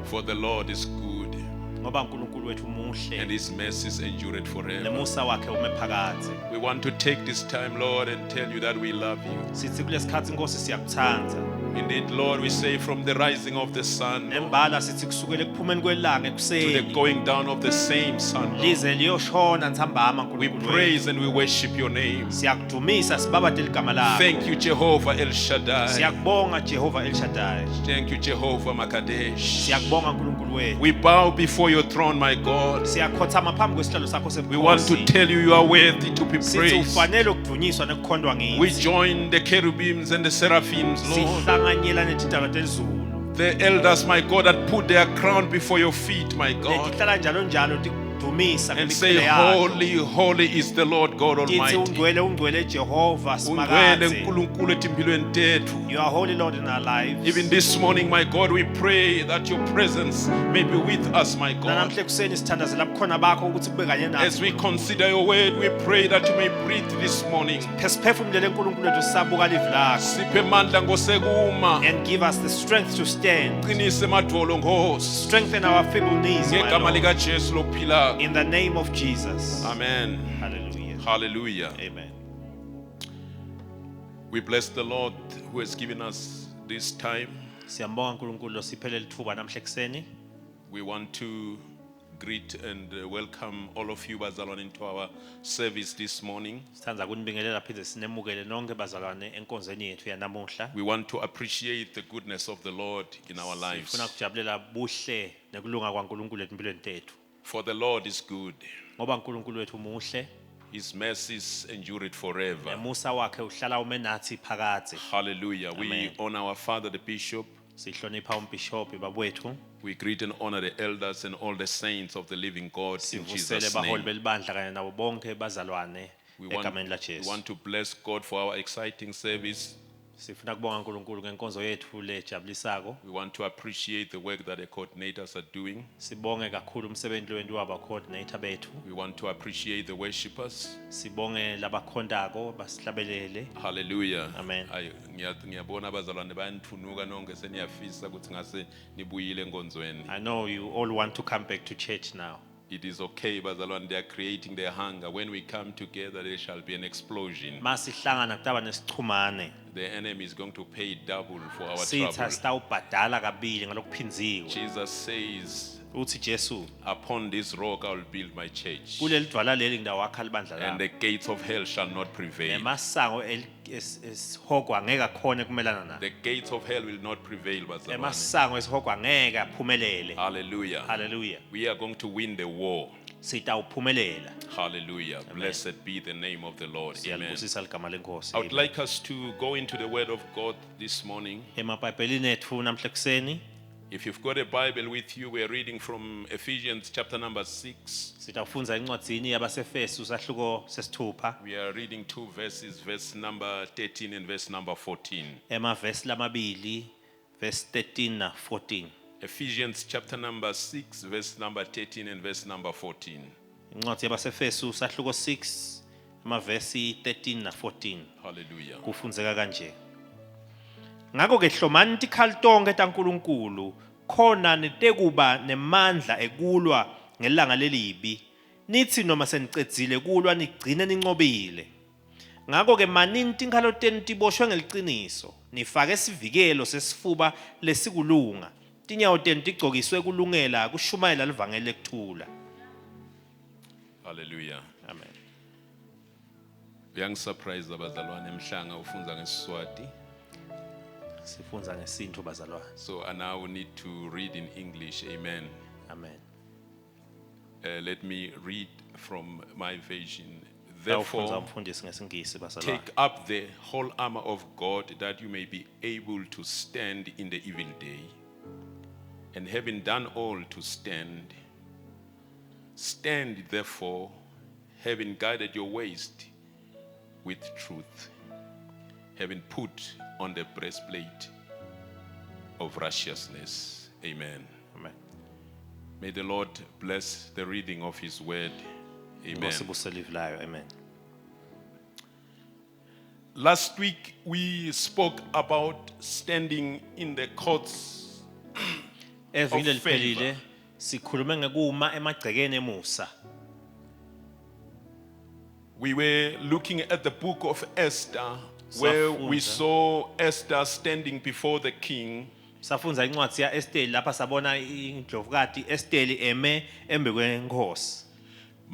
For the Lord is good Ngoba uNkulunkulu wethu and muhle. his mercies endureth forever. Nemusa wakhe ume phakathi. We want to take this time, Lord, and tell you that we love you. Sithi kulesikhathi Nkosi siyakuthanda. Indeed, Lord, we say from the rising of the sun Lord, Nembala sithi kusukela ekuphumeni kwelanga to the ekuseni. going down of the same sun, Lord. Lize liyoshona ntambama We uNkulunkulu wethu. praise and we worship your name. Siyakudumisa sibabadele igama lakho. Thank you, Jehovah El Shaddai. Siyakubonga Jehova El Shaddai. Thank you, Jehovah Makadesh. Siyakubonga uNkulunkulu wethu. We bow before your throne, my God. Siyakhothama phambi kwesihlalo sakho We want to sebukhosi. tell you you are worthy to be Sithi praised. ufanele ukudunyiswa nekukhondwa We ngithi. join the cherubims and the seraphims, Lord. Sihlanganyela netidalwa telizulu. The elders, my God, that put their crown before your feet, my God. Letihlala njalo njalo tikudumisa And say, ngemiqhele yakho. holy, holy is the Lord God Tithi Almighty. ungcwele ungcwele Jehova Ungcwele simakade. uNkulunkulu etimpilweni tethu. You are holy Lord in our lives. Even this morning, my God, we pray that your presence may be with us, my God. Namhla ekuseni sithandazela bukhona bakho ukuthi kube kanye nathi. As we consider your word, we pray that you may breathe this morning. Siphefumulele uNkulunkulu wethu sisabuka livi lakho Siphe mandla ngosekuma. and give us the strength to stand. Qinise madvolo Nkosi. Strengthen our feeble knees, my Ngegama Lord. lika Jesu lophilayo. In the name of Jesus. Amen. Hallelujah. Hallelujah. Amen. We bless the Lord who has given us this time. Siyambonga uNkulunkulu losiphele lithuba namhla ekuseni. We want to greet and welcome all of you bazalwane into our service this morning. Sithanda kunibingelela phinde sinemukele nonke bazalwane enkonzweni yethu yanamuhla. We want to appreciate the goodness of the Lord in our lives. Sifuna kujabulela buhle nekulunga kwaNkulunkulu empilweni tethu. For the Lord is good. Ngoba uNkulunkulu wethu muhle, His mercies endure it forever. nemusa wakhe uhlala ume nathi phakathi. Hallelujah. We Amen. honor our Father, the Bishop. Sihlonipha umbishophi babethu. We greet and honor the elders and all the saints of the living God in Sivusele Jesus' baholi name. belibandla kanye nabo bonke bazalwane We egameni laJesu. want to bless God for our exciting service. Sifuna kubonga uNkulunkulu ngenkonzo yethu lejabulisako. We want to appreciate the work that the coordinators are doing. Sibonge kakhulu umsebenzi wenziwa waba coordinator bethu. We want to appreciate the worshipers. Sibonge labakhondako basihlabelele. Hallelujah. Amen. Ngiyabona abazalwane bayanithunuka nonke seniyafisa ukuthi ngase nibuyile enkonzweni. I know you all want to come back to church now. It is okay, bazalwane, they are creating their hunger. When we come together, there shall be an explosion. Masihlangana kutaba nesichumane. The enemy is going to pay double for our Sitha trouble. sitawubhadala kabili ngalokuphinziwe. Jesus says, Uthi Jesu, upon this rock I will build my church, kuleli dwala leli ngidawakha libandla and lami. the gates of hell shall not prevail. Emasango esihogwa angeke akhone kumelana nayo. The gates of hell will not prevail, bazalwane. Emasango esihogwa angeke aphumelele. Hallelujah. Hallelujah. We are going to win the war. Sitawuphumelela. Hallelujah. Blessed be the name of the Lord. Amen. Siyalibusisa ligama lenkosi. I would like us to go into the word of God this morning. Emabhayibhelini ethu namhla ekuseni If you've got a Bible with you, we're reading from Ephesians chapter number 6. sitafundza encwadzini yabasefesu sahluko sesithupha We are reading two verses, verse number 13 and verse number 14. emavesi lamabili verse 13 na 14. Ephesians chapter number 6, verse number 13 and verse number 14. Incwadi yabasefesu sahluko 6 emavesi 13 na 14 Hallelujah. kufundzeka kanje. Ngako ke hlomani tikhali tonke taNkulunkulu khona netekuba nemandla ekulwa ngelanga lelibi. Nithi noma senicedzile kulwa nigcine nincobile. Ngako ke manini tinkhalo tenu tiboshwe ngeliciniso. Nifake isivikelo sesifuba lesikulunga. Tinyawo tenu tigcokiswe kulungela kushumayela livangeli lekuthula. Hallelujah. Amen. Uyangisurprise abazalwane emhlanga ufunza ngeSiswati. Sifundza ngesintu bazalwane. So I now need to read in English. Amen. Amen. Let me read from my version. Therefore, Therefore, take up the whole armor of God that you may be able to stand in the evil day. And having done all to stand, stand therefore, having guided your waist with truth, having put on the breastplate of righteousness. Amen. Amen. May the Lord bless the reading of his word. Amen. Amen. Last week we spoke about standing in the courts. Evangeli Of favor. liphelile sikhulume ngekuma emagcekeni emusa. We were looking at the book of Esther, where we Safunda. saw Esther standing before the king. Safunza incwadi ya Esther lapha sabona indlovukati Esther eme embe kwenkosi.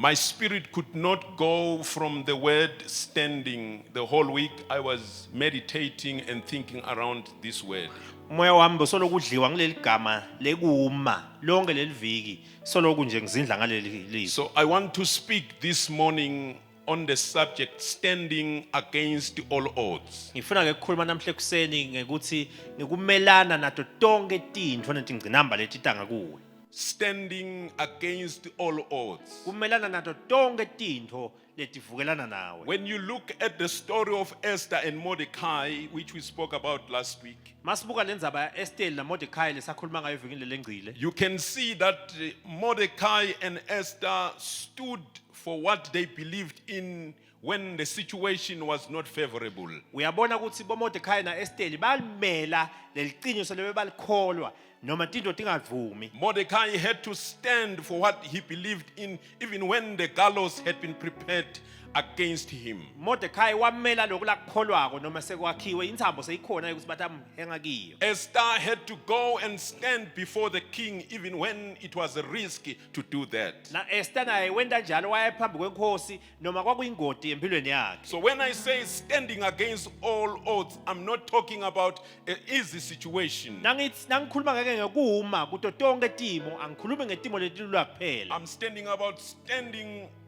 My spirit could not go from the word standing. The whole week I was meditating and thinking around this word. Moya wami bosolo kudliwa ngaleli gama lekuma lonke leliviki solo kunje ngizindla ngaleli lizwi. So I want to speak this morning on the subject standing against all odds. Ngifuna ukukhuluma namhle kuseni ngekuthi ngikumelana nato tonke tintfo netingcinamba letitanga kuwe. Standing against all odds. Kumelana nato tonke tintfo letivukelana nawe. When you look at the story of Esther and Mordecai, which we spoke about last week, Masibuka lendzaba ya Esther na Mordecai lesakhuluma ngayo evikini lelengcile. you can see that Mordecai and Esther stood for what they believed in when the situation was not favorable. Uyabona ukuthi boMordecai na Esther balimela leliqiniso lebebalikholwa noma tinto tingavumi. Mordecai had to stand for what he believed in, even when the gallows had been prepared against him. Mordecai wamela lokhu lakukholwako noma sekwakhiwe intsambo seyikhona ukuthi batamhenga kiyo. Esther had to go and stand before the king even when it was a risk to do that. Na Esther naye wenda njalo waye phambi kwenkosi noma kwakuyingoti empilweni yakhe. So when I say standing against all odds, I'm not talking about an easy situation. Nangikhuluma ngeke ngekuma kuto tonke timo angikhulumi ngetimo letilula kuphela.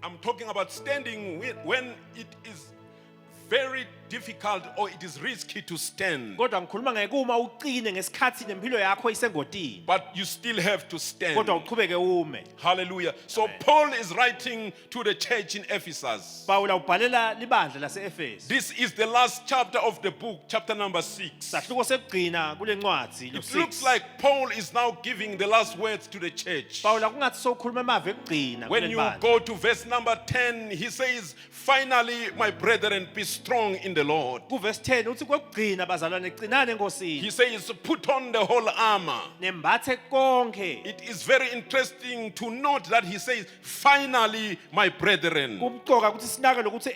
I'm talking about standing when it is very difficult or it is risky to stand. Kodwa ngikhuluma ngekuma uqine ngesikhathi nempilo yakho isengotini. But you still have to stand. Kodwa uqhubeke ume. Hallelujah. So Paul is writing to the church in Ephesus. Paula ubhalela libandla lase-Efesu. This is the last chapter of the book, chapter number 6. Sahluko sekugcina kule ncwadi lo It looks like Paul is now giving the last words to the church. Paula kungathi sokhuluma amave ekugcina When kuleli you bandla. go to verse number 10, he says, "Finally, my brethren, be strong in the Lord." Kuverse 10 uthi kwekugcina bazalwane qinane enkosini. He says, "Put on the whole armor." Nembathe konke. It is very interesting to note that he says, "Finally, my brethren." Kumqoka ukuthi sinake lokuthi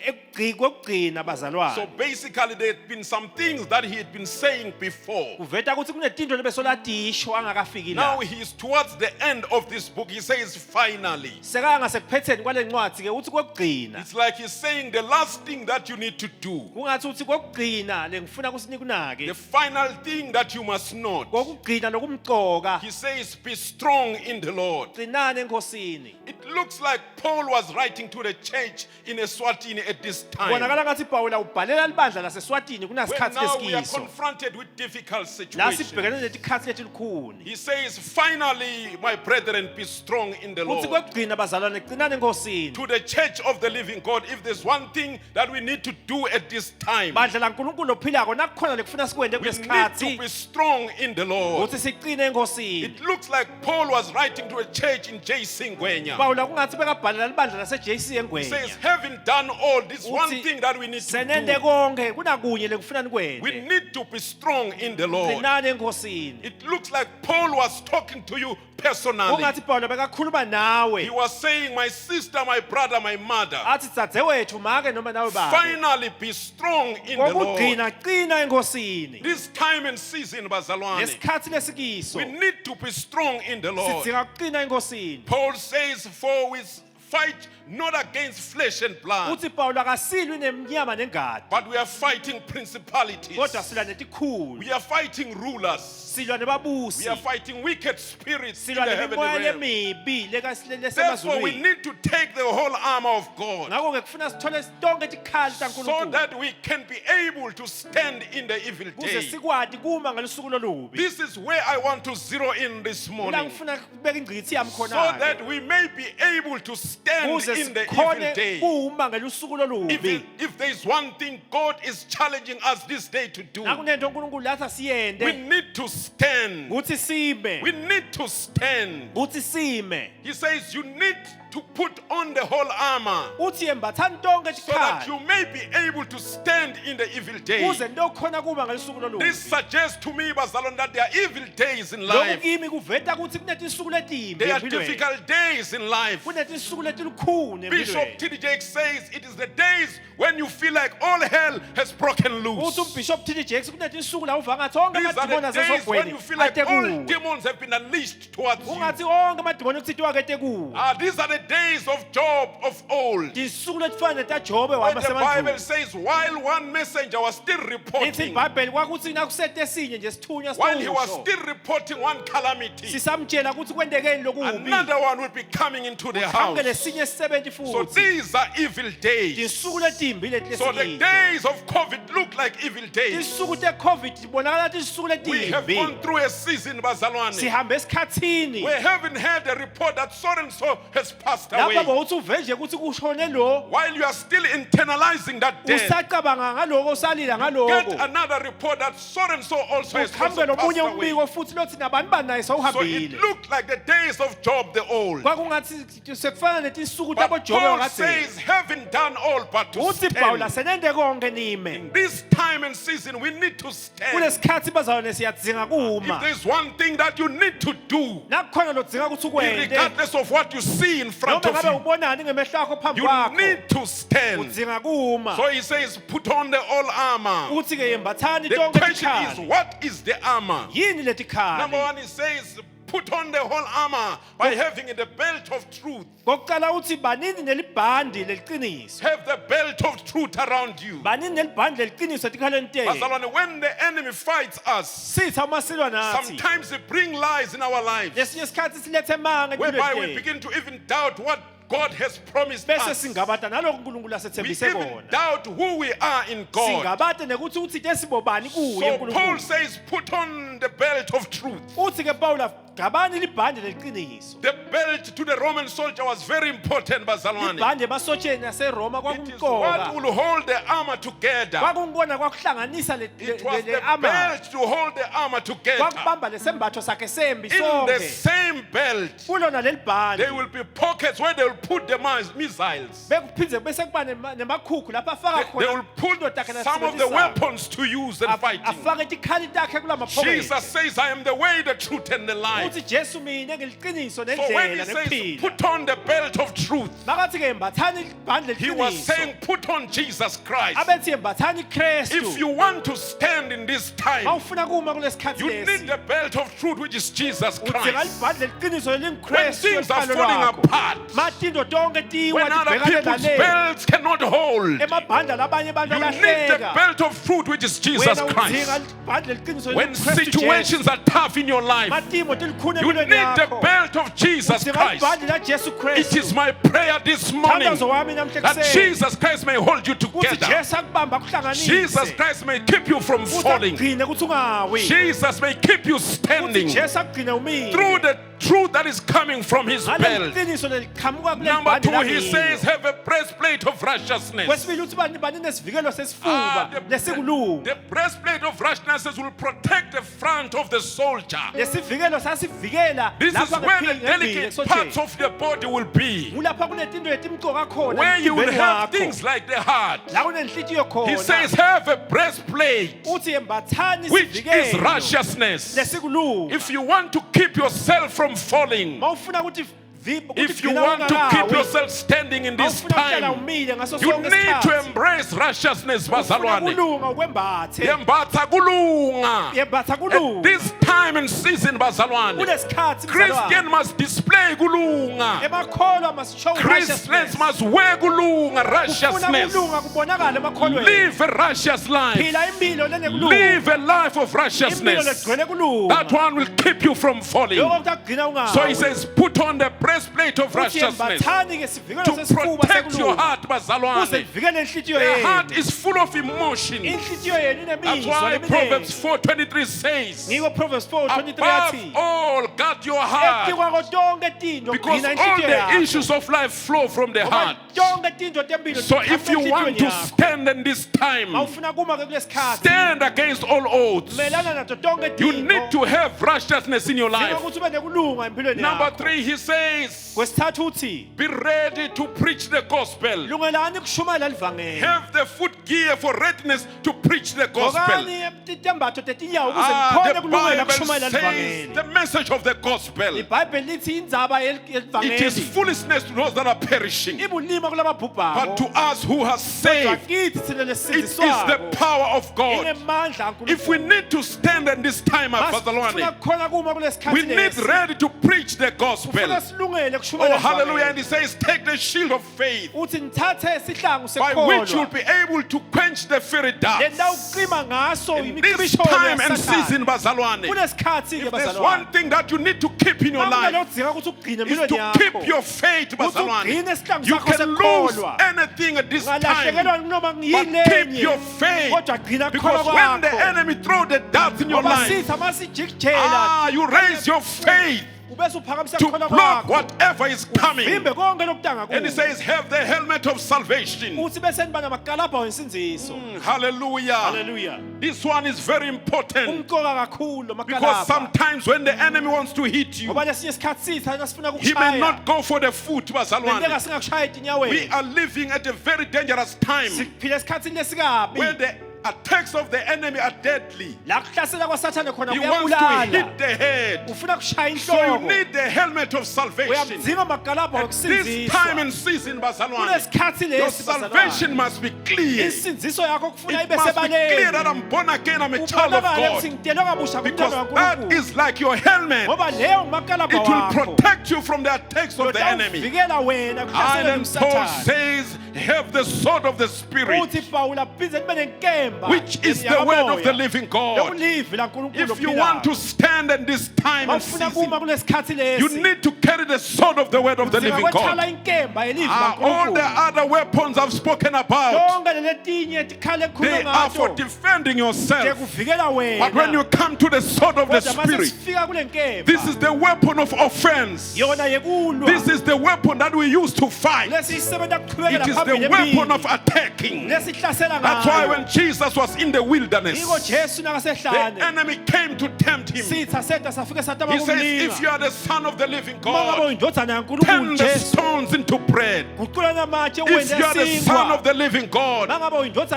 kwekugcina bazalwane. So basically, there had been some things that he had been saying before. Kuveta ukuthi kunetinto lebesoladisho angakafiki Now la. he is towards the end of this book. He says, "Finally." Sekanga sekuphetheni kwale ncwadi ke uthi kwekugcina. It's like he's saying the last thing that you need to do. Kungathi uthi kwekugcina lengifuna kusinika unake. The final thing that you must note. Kokugcina lokumqoka. He says, "Be strong in the Lord." Qinane enkosini. It looks like Paul was writing to the church in Eswatini at this time. Bonakala ngathi Paula ubhalela libandla laseSwatini When kunasikhathi now we are lesikiso. confronted with difficult La situations. sibhekene netikhathi letilukhuni. He says, "Finally, my brethren, be strong in the Uthi Lord." kwekugcina bazalwane qinane enkosini. To the church of the living God, if there's one thing that we need to do at this time, Bandla laNkulunkulu ophilako nakukhona lekufuna sikwende we need to kulesikhathi. be strong in the Lord. Uthi siqine enkosini. It looks like Paul was writing to a church in JC Ngwenya. Paula kungathi bekabhalela libandla laseJC He eNgwenya. says, having done all, this one Uthi, thing that we need to senende do, konke kunakunye lekufuna we nikwende. need to be strong in the Lord. Qinane enkosini. It looks like Paul was talking to you personally. Kungathi Paula bekakhuluma He nawe. was saying, "My sister, my brother, my mother, Athi dzadzewethu make noma nawe baba. finally be strong in the Lord." Kokugcina qina enkosini. This time and season, bazalwane, Lesikhathi lesikiso. we need to be strong in the Lord. Sidzinga kuqina enkosini. Paul says, "For with fight not against flesh and blood, uthi Pawulo akasilwi nemnyama nengadi but we are fighting principalities. kodwa silwa netikhulu We are fighting rulers. silwa We nebabusi are fighting wicked spirits in silwa the heavenly nemimoya realm. lemibi Therefore, we lesemazulwini need to take the whole armor of God ngakho-ke kufuna sithole tonke tikhali so tankulunkulu that we can be able to stand in the evil kuze day. sikwati kuma ngelusuku lolubi This is where I want to zero in this la morning, ngifuna kubeka ingqithi yami so khona that we may be able to stand kuze in the evil sikhone day. kuma ngelusuku lolubi If there is one thing God is challenging us this day to do, nakunento unkulunkulu lathi we asiyende need to stand. kuthi sime We need to stand. kuthi sime He says you need to put on the whole armor uthi yembathani tonke so that tikhali you may be able to stand in the evil day. kuze ntokhona kuma ngelusuku lolubi This suggests to me, Bazalon, that there are evil days in lokhu life. kimi kuveta ukuthi kunetinsuku letimbi There are empilweni difficult days in life. kunetinsuku letilukhuni Bishop empilweni T.D. Jakes says it is the days when you feel like all hell has broken uthi loose. umbishop T.D. Jakes kunetinsuku la uva ngathi onke These are amadimoni the days when you asesogweni feel like ate all kuwe demons have been unleashed towards you. ungathi onke amadimoni okuthithiwa kete kuwe These are the days of Job of old. tinsuku letifana netajobe When wahamba the Bible semandulo says, while one messenger was still lithi reporting, ibhayibheli kwakuthi nakusete esinye nje sithunywa while he was sikusho still reporting one calamity, sisamtshela ukuthi kwendekeni lokubi another one will be coming into the hambe house. lesinye sisebenzi So futhi these are evil days. tinsuku letimbi leti So the lesiyito days of COVID look like evil days. tinsuku te-covid tibonakala tinsuku We have letimbi gone through a season, Bazalwane. sihambe esikhathini We haven't heard a report that so and so has passed lapha away. bowuthi uve nje ukuthi kushone lo While you are still internalizing that death, usacabanga ngaloko usalila get ngaloko another report that so and so also has kuhambe passed nomunye away. umbiko futhi lothi nabani bani naye So it sewuhambile looked like the days of Job the old. kwakungathi sekufana netinsuku But tabojobe Paul wakade says, having done all but to uthi Pawulo stand. senende konke nime This time and season, we need to stand. kulesikhathi bazalwane siyadzinga If kuma there's one thing that you need to do, nakukhona lodzinga ukuthi ukwente regardless of what you see in front noma of ngabe you, ubonani ngemehlo akho phambi you kwakho need to stand. udzinga kuma So he says, put on the all armor. uthi-ke yembathani The tonke question is, tikhali what is the armor? yini Number letikhali one, he says, put on the whole armor by having the belt of truth. kokuqala uthi banini nelibhandi leliciniso Have the belt of truth around you. banini nelibhandi leliciniso etikhalweni tenu Bazalwane, when the enemy fights us, sitha uma silwa nathi sometimes they bring lies in our lives, lesinye isikhathi silethe manga whereby we empilweni begin to even doubt what God has promised bese us. singabata naloko unkulunkulu We asethembise even kona doubt who we are in God. singabate nekuthi uthite sibobani kuye So Paul unkulunkulu says, put on the belt of truth. uthi-ke pawula gabani libhande leliciniso The belt to the Roman soldier was very important, Bazalwane. libhande emasotsheni aseroma It is what kwakumqoka will hold the armor together. kwakungibona kwakuhlanganisa It was the le-armor belt to hold the armor together. kwakubamba lesembatho sakhe sembi In the sonke same belt, kulona leli bhande there will be pockets where they will put the missiles. bekuphindze bese kuba nemakhukhu lapho afaka They will put some of the weapons to use in fighting. afake tikhali takhe kula Jesus maphokethe says, I am the way, the truth, and the life. uthi jesu mina ngiliciniso So when he nendlela says, nekuphila put on the belt of truth, makathi-ke yembathani ibhande he was leliciniso saying, put on Jesus Christ. abethi yembathani If ikrestu you want to stand in this time, mawufuna kuma kulesikhathi you need lesi the belt of truth, which is Jesus udzinga Christ. libhande leliciniso When lelingikrestu things are esiqalo falling lwakho apart, matindo tonke tiwa when other tibhekane people's nale belts cannot hold, emabhanda labanye abantu you need the alahleka belt of truth, which is Jesus wena udzinga Christ. libhande leliciniso When lelingikrestu Jesu. situations are tough in your life, matimo tilikhuni you need empilweni the yakho belt of Jesus udzinga Christ. libhande la jesu It krestu is my prayer this morning mthandazo wami namhle that kuseni Jesus Christ may hold you ukuthi together. jesu akubamba akuhlanganise Jesus Christ may keep you from ukuthi falling. akugcine ukuthi ungawi Jesus may keep you ukuthi standing jesu akugcine umile through the truth that is coming from his belt. ngaleqiniso leliqhamuka kule Number bhande two, he lamina. says, have a breastplate of righteousness. kwesibili uthi bani nesivikelo Ah, sesifuba lesikulungu the breastplate of righteousness will protect the front of the soldier. lesivikelo sasivikela This is lapha where the ngembili delicate parts esotsheni of the body will be, kulapha kunetinto etimcoka khona where you will emzimbeni have wakho. things like the heart. la kunenhlitiyo He khona says, have a breastplate, uthi yembathani which is isivikelo righteousness. lesikulungu If you want to keep yourself from falling, mawufuna ukuthi If you want to keep yourself standing in this time, you need to embrace righteousness, bazalwane. Yembatha kulunga. At this time and season, bazalwane, Christian must display kulunga. Christians must wear kulunga, righteousness. Live a righteous life. Live a life of righteousness. That one will keep you from falling. So he says, put on the breastplate of righteousness to protect your heart, bazalwane. The heart is full of emotion. That's why Proverbs 4:23 says, above all, guard your heart, because all the issues of life flow from the heart. So if you want to stand in this time, stand against all odds, you need to have righteousness in your life. Number 3, he says, be ready to preach the gospel. Have the foot gear for readiness to preach the gospel. The Bible says the message of the gospel, it is foolishness to those that are perishing, but to us who are saved, it is the power of God. If we need to stand in this time, we need ready to preach the gospel. Oh, hallelujah. And he says, take the shield of faith, by which you'll be able to quench the fiery darts. In this time and season, bazalwane, if there's one thing that you need to keep in your life, is to keep your faith, bazalwane. You can lose anything at this time, but keep your faith. Because when the enemy throws the darts in your life, you raise your faith to block whatever is coming. And he says, have the helmet of salvation. Hallelujah. This one is very important, because sometimes when the enemy wants to hit you, he may not go for the foot. We are living at a very dangerous time where the attacks of the enemy are deadly. He wants to hit the head. So you need the helmet of salvation. At this time and season, your salvation must be clear. It must be clear that I'm born again, I'm a child of God. Because that is like your helmet. It will protect you from the attacks of the enemy. And Paul says, have the sword of the Spirit, which is the word of the living God. If you want to stand in this time and season, you need to carry the sword of the word of the living God. All the other weapons I've spoken about, they are for defending yourself. But when you come to the sword of the Spirit, this is the weapon of offense. This is the weapon that we use to fight. It is the weapon of attacking. That's why when Jesus was in the wilderness, the enemy came to tempt him. He says, if you are the Son of the living God, turn the stones into bread. If you are the Son of the living God,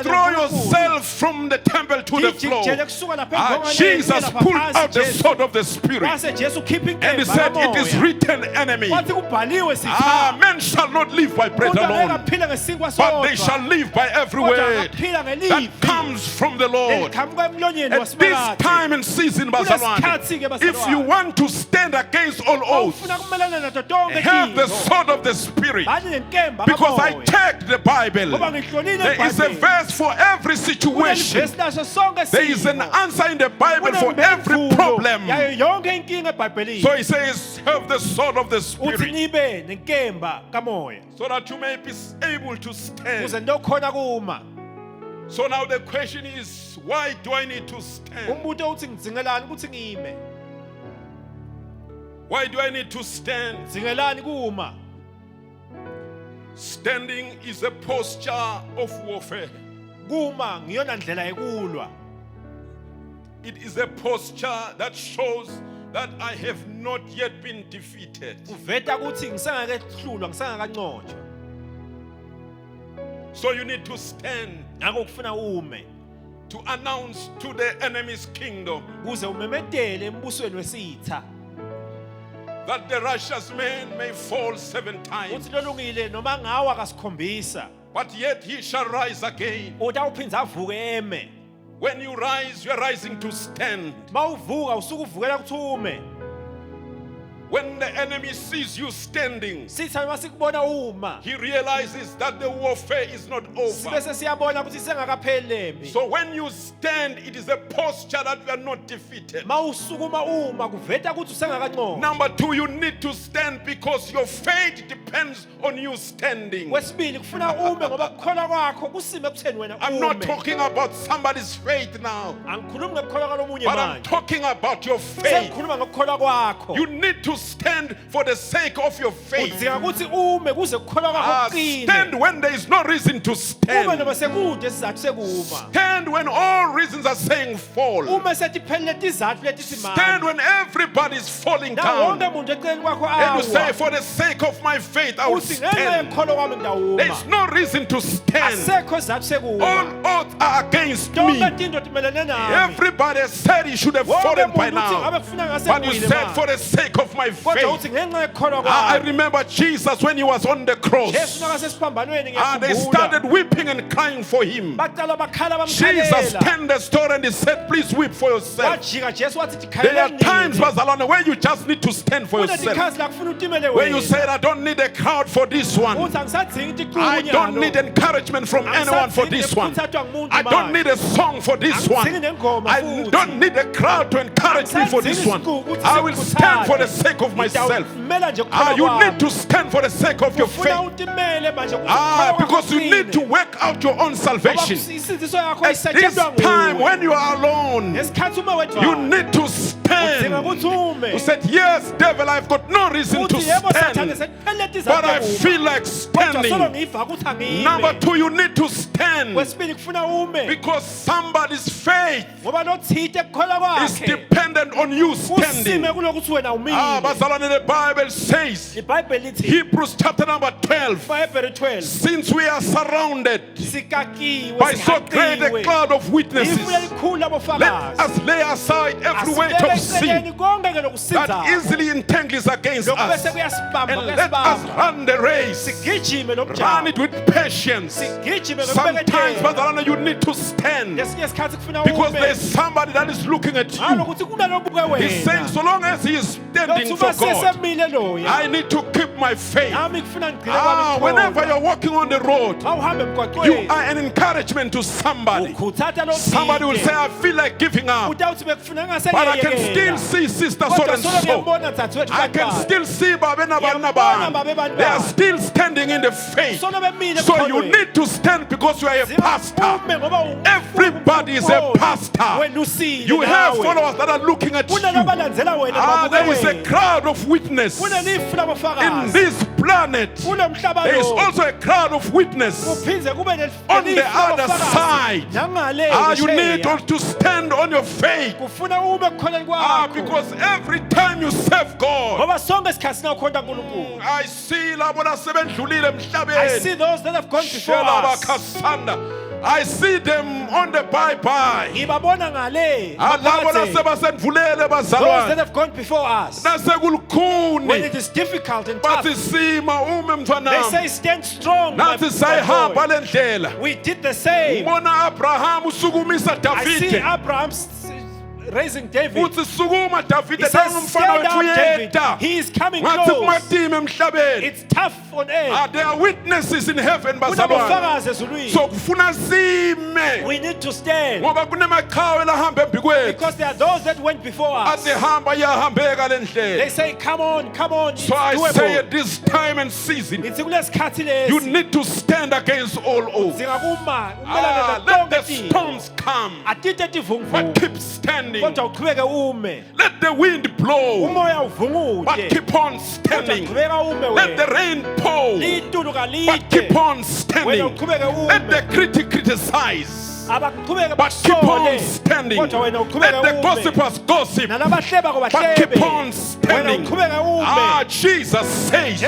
throw yourself from the temple to the floor. Jesus pulled out the sword of the Spirit, and he said, it is written, enemy, men shall not live by bread alone, but they shall live by every word that comes from the Lord. At this time and season, bazalwane, if you want to stand against all odds, have the sword of the Spirit. Because I checked the Bible, there is a verse for every situation. There is an answer in the Bible for every problem. So he says, have the sword of the Spirit, so that you may be able to stand. So now the question is, why do I need to stand? Why do I need to stand? Standing is a posture of warfare. It is a posture that shows that I have not yet been defeated. So you need to stand to announce to the enemy's kingdom that the righteous man may fall 7 times, uthi lolungile noma ngawa kasikhombisa but yet he shall rise again. utawuphinza avuke eme. When you rise, you are rising to stand. Mawuvuka usuke uvukela kuthi ume. When the enemy sees you standing, Sitha masikubona uma he realizes that the warfare is not over. bese siyabona ukuthi sengakapheli lempi. So when you stand, it is a posture that you are not defeated. Mawusukuma uma kuveta ukuthi usengakancoma. Number 2, you need to stand because your faith depends on you standing. Kwesibili kufuna ume ngoba kukholwa kwakho kusime ekutheni wena I'm not ume. talking about somebody's faith now, Angikhulumi ngokukholwa kwalomunye but I'm manje. talking about your faith. Sengikhuluma ngokukholwa kwakho. You need to stand for the sake of your faith. Udzinga ukuthi ume kuze kukholwa kwakho kuqine. Stand when there is no reason to Ume stand. noma sekude isizathu sekuma. Stand when all reasons are saying fall. Uma setiphelele tizathu letithi Stand when everybody is falling na down. wonke umuntu eceleni kwakho And you say, awa. for the sake of my faith, I will Uthi ngenxa stand. yekholo kwami ngidawuma. There is no reason to stand. Asekho isizathu sekuma. All odds are against me. Tonke tinto timelene nami. Everybody said he should have Wonke fallen by umuntu uthi now. ngabe kufuna ngase But you ngwile said, manje. for the sake of my Kodwa faith. uthi ngenxa yekholo I kwami. remember Jesus when he was on the cross. Yesu nakasesiphambanweni And they started ngiyakhumbula. weeping and crying for him. Baqala bakhala Jesus bamkhalela. turned the story and he said, please weep for yourself. Wajika Jesu wathi There are tikhaleni. times, Bazalwane, where you just need to stand for yourself. Kunedikhathi la kufuna utimele Where you wena. said, I don't need a crowd for this one. Uthi angisadzingi I tiqhunyano. don't need encouragement from anyone for this one. I don't need a song for this one. I don't need a crowd to encourage me for this one. I will stand for the sake of myself. You need to stand for the sake of your faith. Because you need to work out your own salvation. At this time when you are alone, you need to stand. You said, yes, devil, I've got no reason to stand, but I feel like standing. Number 2, you need to stand because somebody's faith is dependent on you standing. Bazalwane, the Bible says, Hebrews chapter number 12, since we are surrounded by so great a cloud of witnesses, let us lay aside every weight of sin that easily entangles against us, and let us run the race. Run it with patience. Sometimes, Bazalwane, you need to stand because there's somebody that is looking at you. He's saying, so long as he is standing for God, I need to keep my faith. Whenever you're walking on the road, you are an encouragement to somebody. Somebody will say, I feel like giving up, but I can still see sister so and so. I can still see Babena Barnaba. They are still standing in the faith. So you need to stand because you are a pastor. Everybody is a pastor. You have followers that are looking at you. There is a crowd of witnesses in this planet. There is also a crowd of witnesses on the other side. You need to stand on your faith. Because every time you serve God, I see I see those that have gone before us. I see them on the bye-bye. Ngibabona ngale. Those that have gone before us. When it is difficult and tough, they say stand strong. My boy. We did the same. I see Abraham raising David. He says, stand down, David. He is coming close. It's tough on earth. There are witnesses in heaven. So we need to stand because there are those that went before us. They say, come on, come on. It's so I doable. say at this time and season, you need to stand against all odds. Let the storms come, but keep standing. Let the wind blow, but keep on standing. Let the rain pour, but keep on standing. Let the critic criticize, but keep on standing. Let the gossipers gossip, but keep on standing. Jesus says,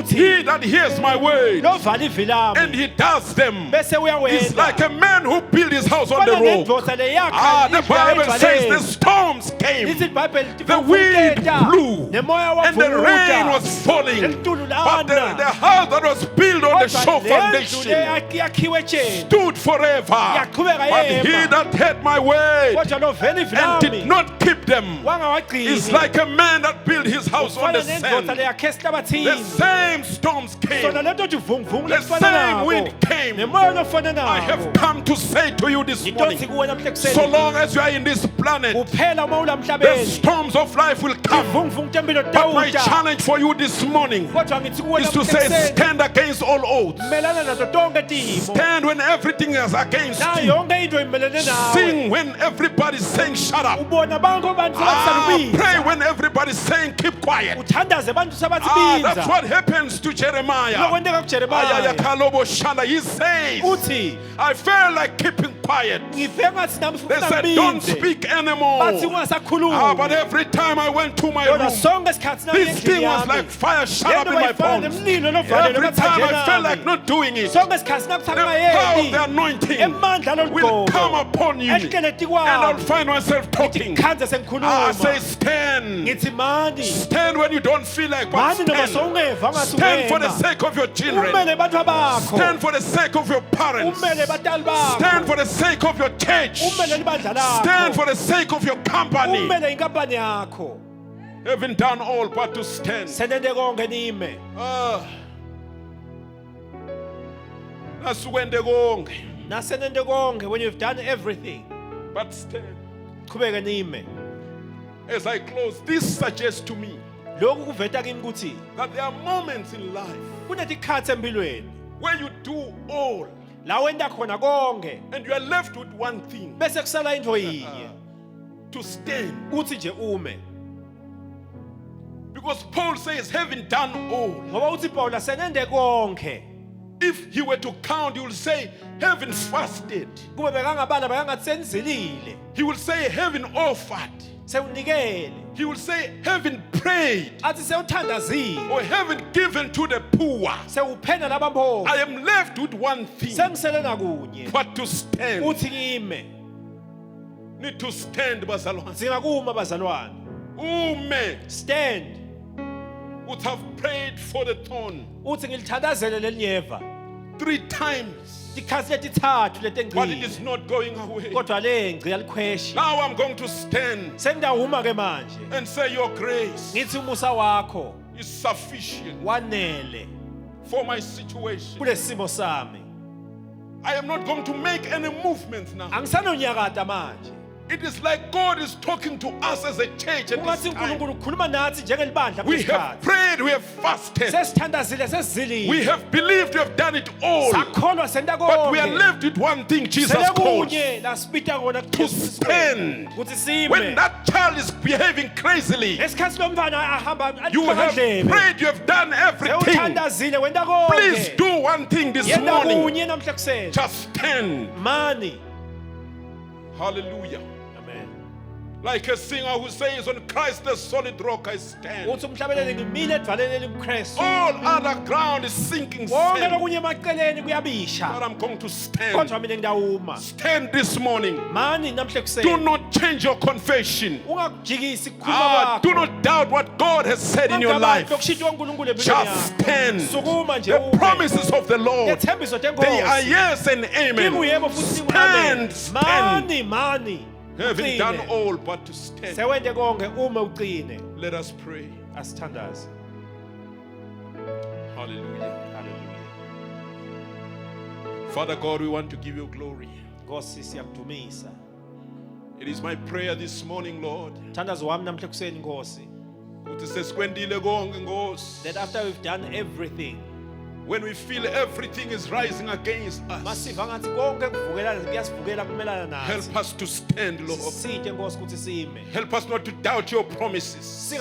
he that hears my word and he does them is like a man who built his house on the rock. The Bible says the storms came, the wind blew, and the rain was falling. But the house that was built on the sure foundation stood forever. But he that heard my word and did not keep them is like a man that built his house on the sand. The same storms came, the same wind came. I have come to say to you this morning, so long as you are in this planet, the storms of life will come. But my challenge for you this morning is to say, stand against all odds. Stand when everything is against you. Sing when everybody's saying shut up. Pray when everybody's saying keep quiet. That's what happens to Jeremiah. He says, I felt like keeping quiet. They said, don't speak anymore. But every time I went to my room, this thing was like fire shut up in my bones. Every time I felt like not doing it, the power of the anointing will come upon you, and I'll find myself talking. I say stand. Stand when you don't feel like, but stand. Stand for the sake of your children. Stand for the sake of your parents. Stand for the sake of your church. Stand for the sake of your company. Having done all but to stand. When you've done everything, but stand. As I close, this suggests to me that there are moments in life where you do all and you are left with one thing, to stand. Because Paul says, having done all, if he were to count, he will say, having fasted. He will say, having offered. He will say, having prayed, or having given to the poor. I am left with one thing, but to stand. Need to stand, bazalwane. Stand. Would have prayed for the thorn 3 times, but it is not going away. Now I'm going to stand and say, your grace is sufficient for my situation. I am not going to make any movements now. It is like God is talking to us as a church at this time. We have prayed, we have fasted, we have believed, we have done it all. But we are left with one thing Jesus calls: to stand. When that child is behaving crazily, you have prayed, you have done everything. Please do one thing this morning. Just stand. Hallelujah. Like a singer who says, on Christ the solid rock I stand. All other ground is sinking sand. But I'm going to stand. Stand this morning. Do not change your confession. Do not doubt what God has said in your life. Just stand. The promises of the Lord, they are yes and amen. Stand, stand. Having done all but to stand. Let us pray. Hallelujah. Father God, we want to give you glory. It is my prayer this morning, Lord, that after we've done everything, when we feel everything is rising against us, help us to stand, Lord. Help us not to doubt your promises.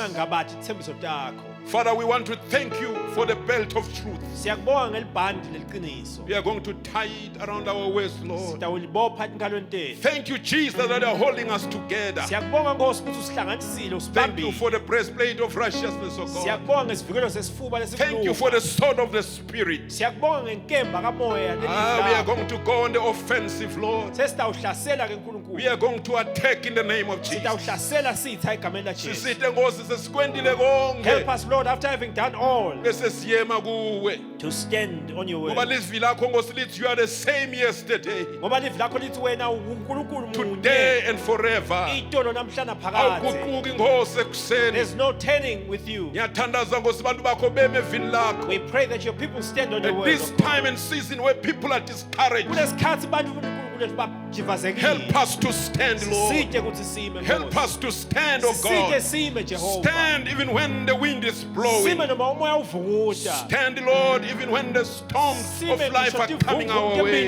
Father, we want to thank you for the belt of truth. Siyakubonga ngelibhandi leqiniso. We are going to tie it around our waist, Lord. Sitawulibopha enkalweni tethu. Thank you, Jesus, that you are holding us together. Siyakubonga Nkosi ukuthi usihlanganisile Thank you usibambile. for the breastplate of righteousness, O God. Siyakubonga ngesivikelo sesifuba Thank you for the sword of the Spirit. Siyakubonga ngenkemba kamoya We are going to go on the offensive, Lord. Sesitawuhlasela ke nkulunkulu. We are going to attack in the name of Jesus. Sitawuhlasela sitha egameni laJesu. Sisithe Nkosi sesikwendile konke. Help us Lord after having done all Bese siyema kuwe. to stand on your Ngoba word. lizwi lakho Nkosi lithi you are the same yesterday, Ngoba livli lakho lithi wena uNkulunkulu today munye. and forever. Itolo namhlanje phakade. Awuguquki Nkosi ekuseni. There's no turning with you. Ngiyathandaza Nkosi bantu bakho beme evini lakho. We pray that your people stand on your At word. this time and season where people are discouraged, Kulesikhathi abantu uNkulunkulu bajivazekile. help us to stand, Lord. Sisite ukuthi sime. Help Nkosi. us to stand, oh Sisite God. sime Jehova. Stand even when the wind is blowing. Sime noma umoya uvukuda. Stand, Lord, even when the storms of life are coming our way.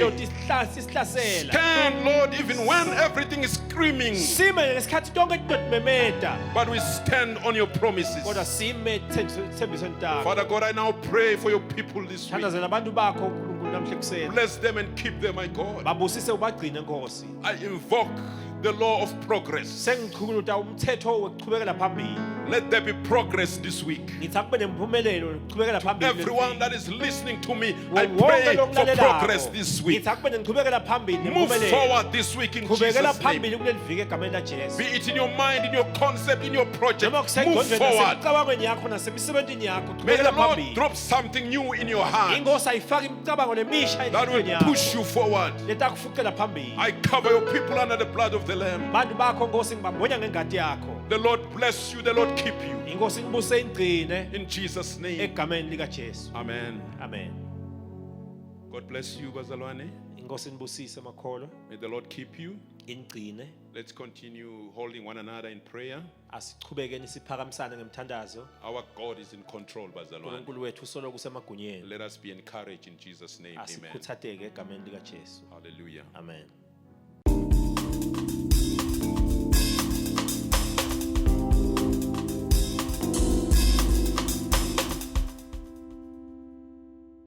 Sihlasela. Stand, Lord, even when everything is screaming. Sime ngesikhathi tonke kunomemeda. But we stand on your promises. Kodwa sime thembisweni takho. Father God, I now pray for your people this week. Thandazela abantu bakho uNkulunkulu namhla ekuseni. Bless them and keep them, my God. Babusise ubagcine Nkosi. I invoke the law of progress. Sengiqhuluta umthetho wokuchubekela phambili. Let there be progress this week. Ngithi akube nempumelelo ukuchubekela phambili. Everyone that is listening to me, I pray for progress this week. Ngithi akube ngichubekela phambili Move nempumelelo. forward this week in Chubekela Jesus' name. phambili kuleli viki egameni laJesu. Be it in your mind, in your concept, in your project. Noma Move kusengqondweni forward. nasemicabangweni yakho nasemisebenzini yakho May the chubekela Lord phambili. drop something new in your heart Inkosi ayifake imicabango lemisha that enhliziyweni will yakho. push you forward. Letakufuqela phambili. I cover your people under the blood of the Lamb. Bantu bakho Nkosi ngibambonya ngengadi yakho. The Lord bless you, the Lord keep you. Inkosi ngibuse ingcine In Jesus' name. egameni likaJesu. Amen. Amen. God bless you, Bazalwane. Inkosi nibusise makholo. May the Lord keep you. Ingcine. Let's continue holding one another in prayer. Asichubekeni siphakamisane ngemthandazo. Our God is in control, Bazalwane. uNkulunkulu wethu usoloko usemagunyeni. Let us be encouraged in Jesus' name. Amen. Asikhuthateke egameni likaJesu. Hallelujah. Amen.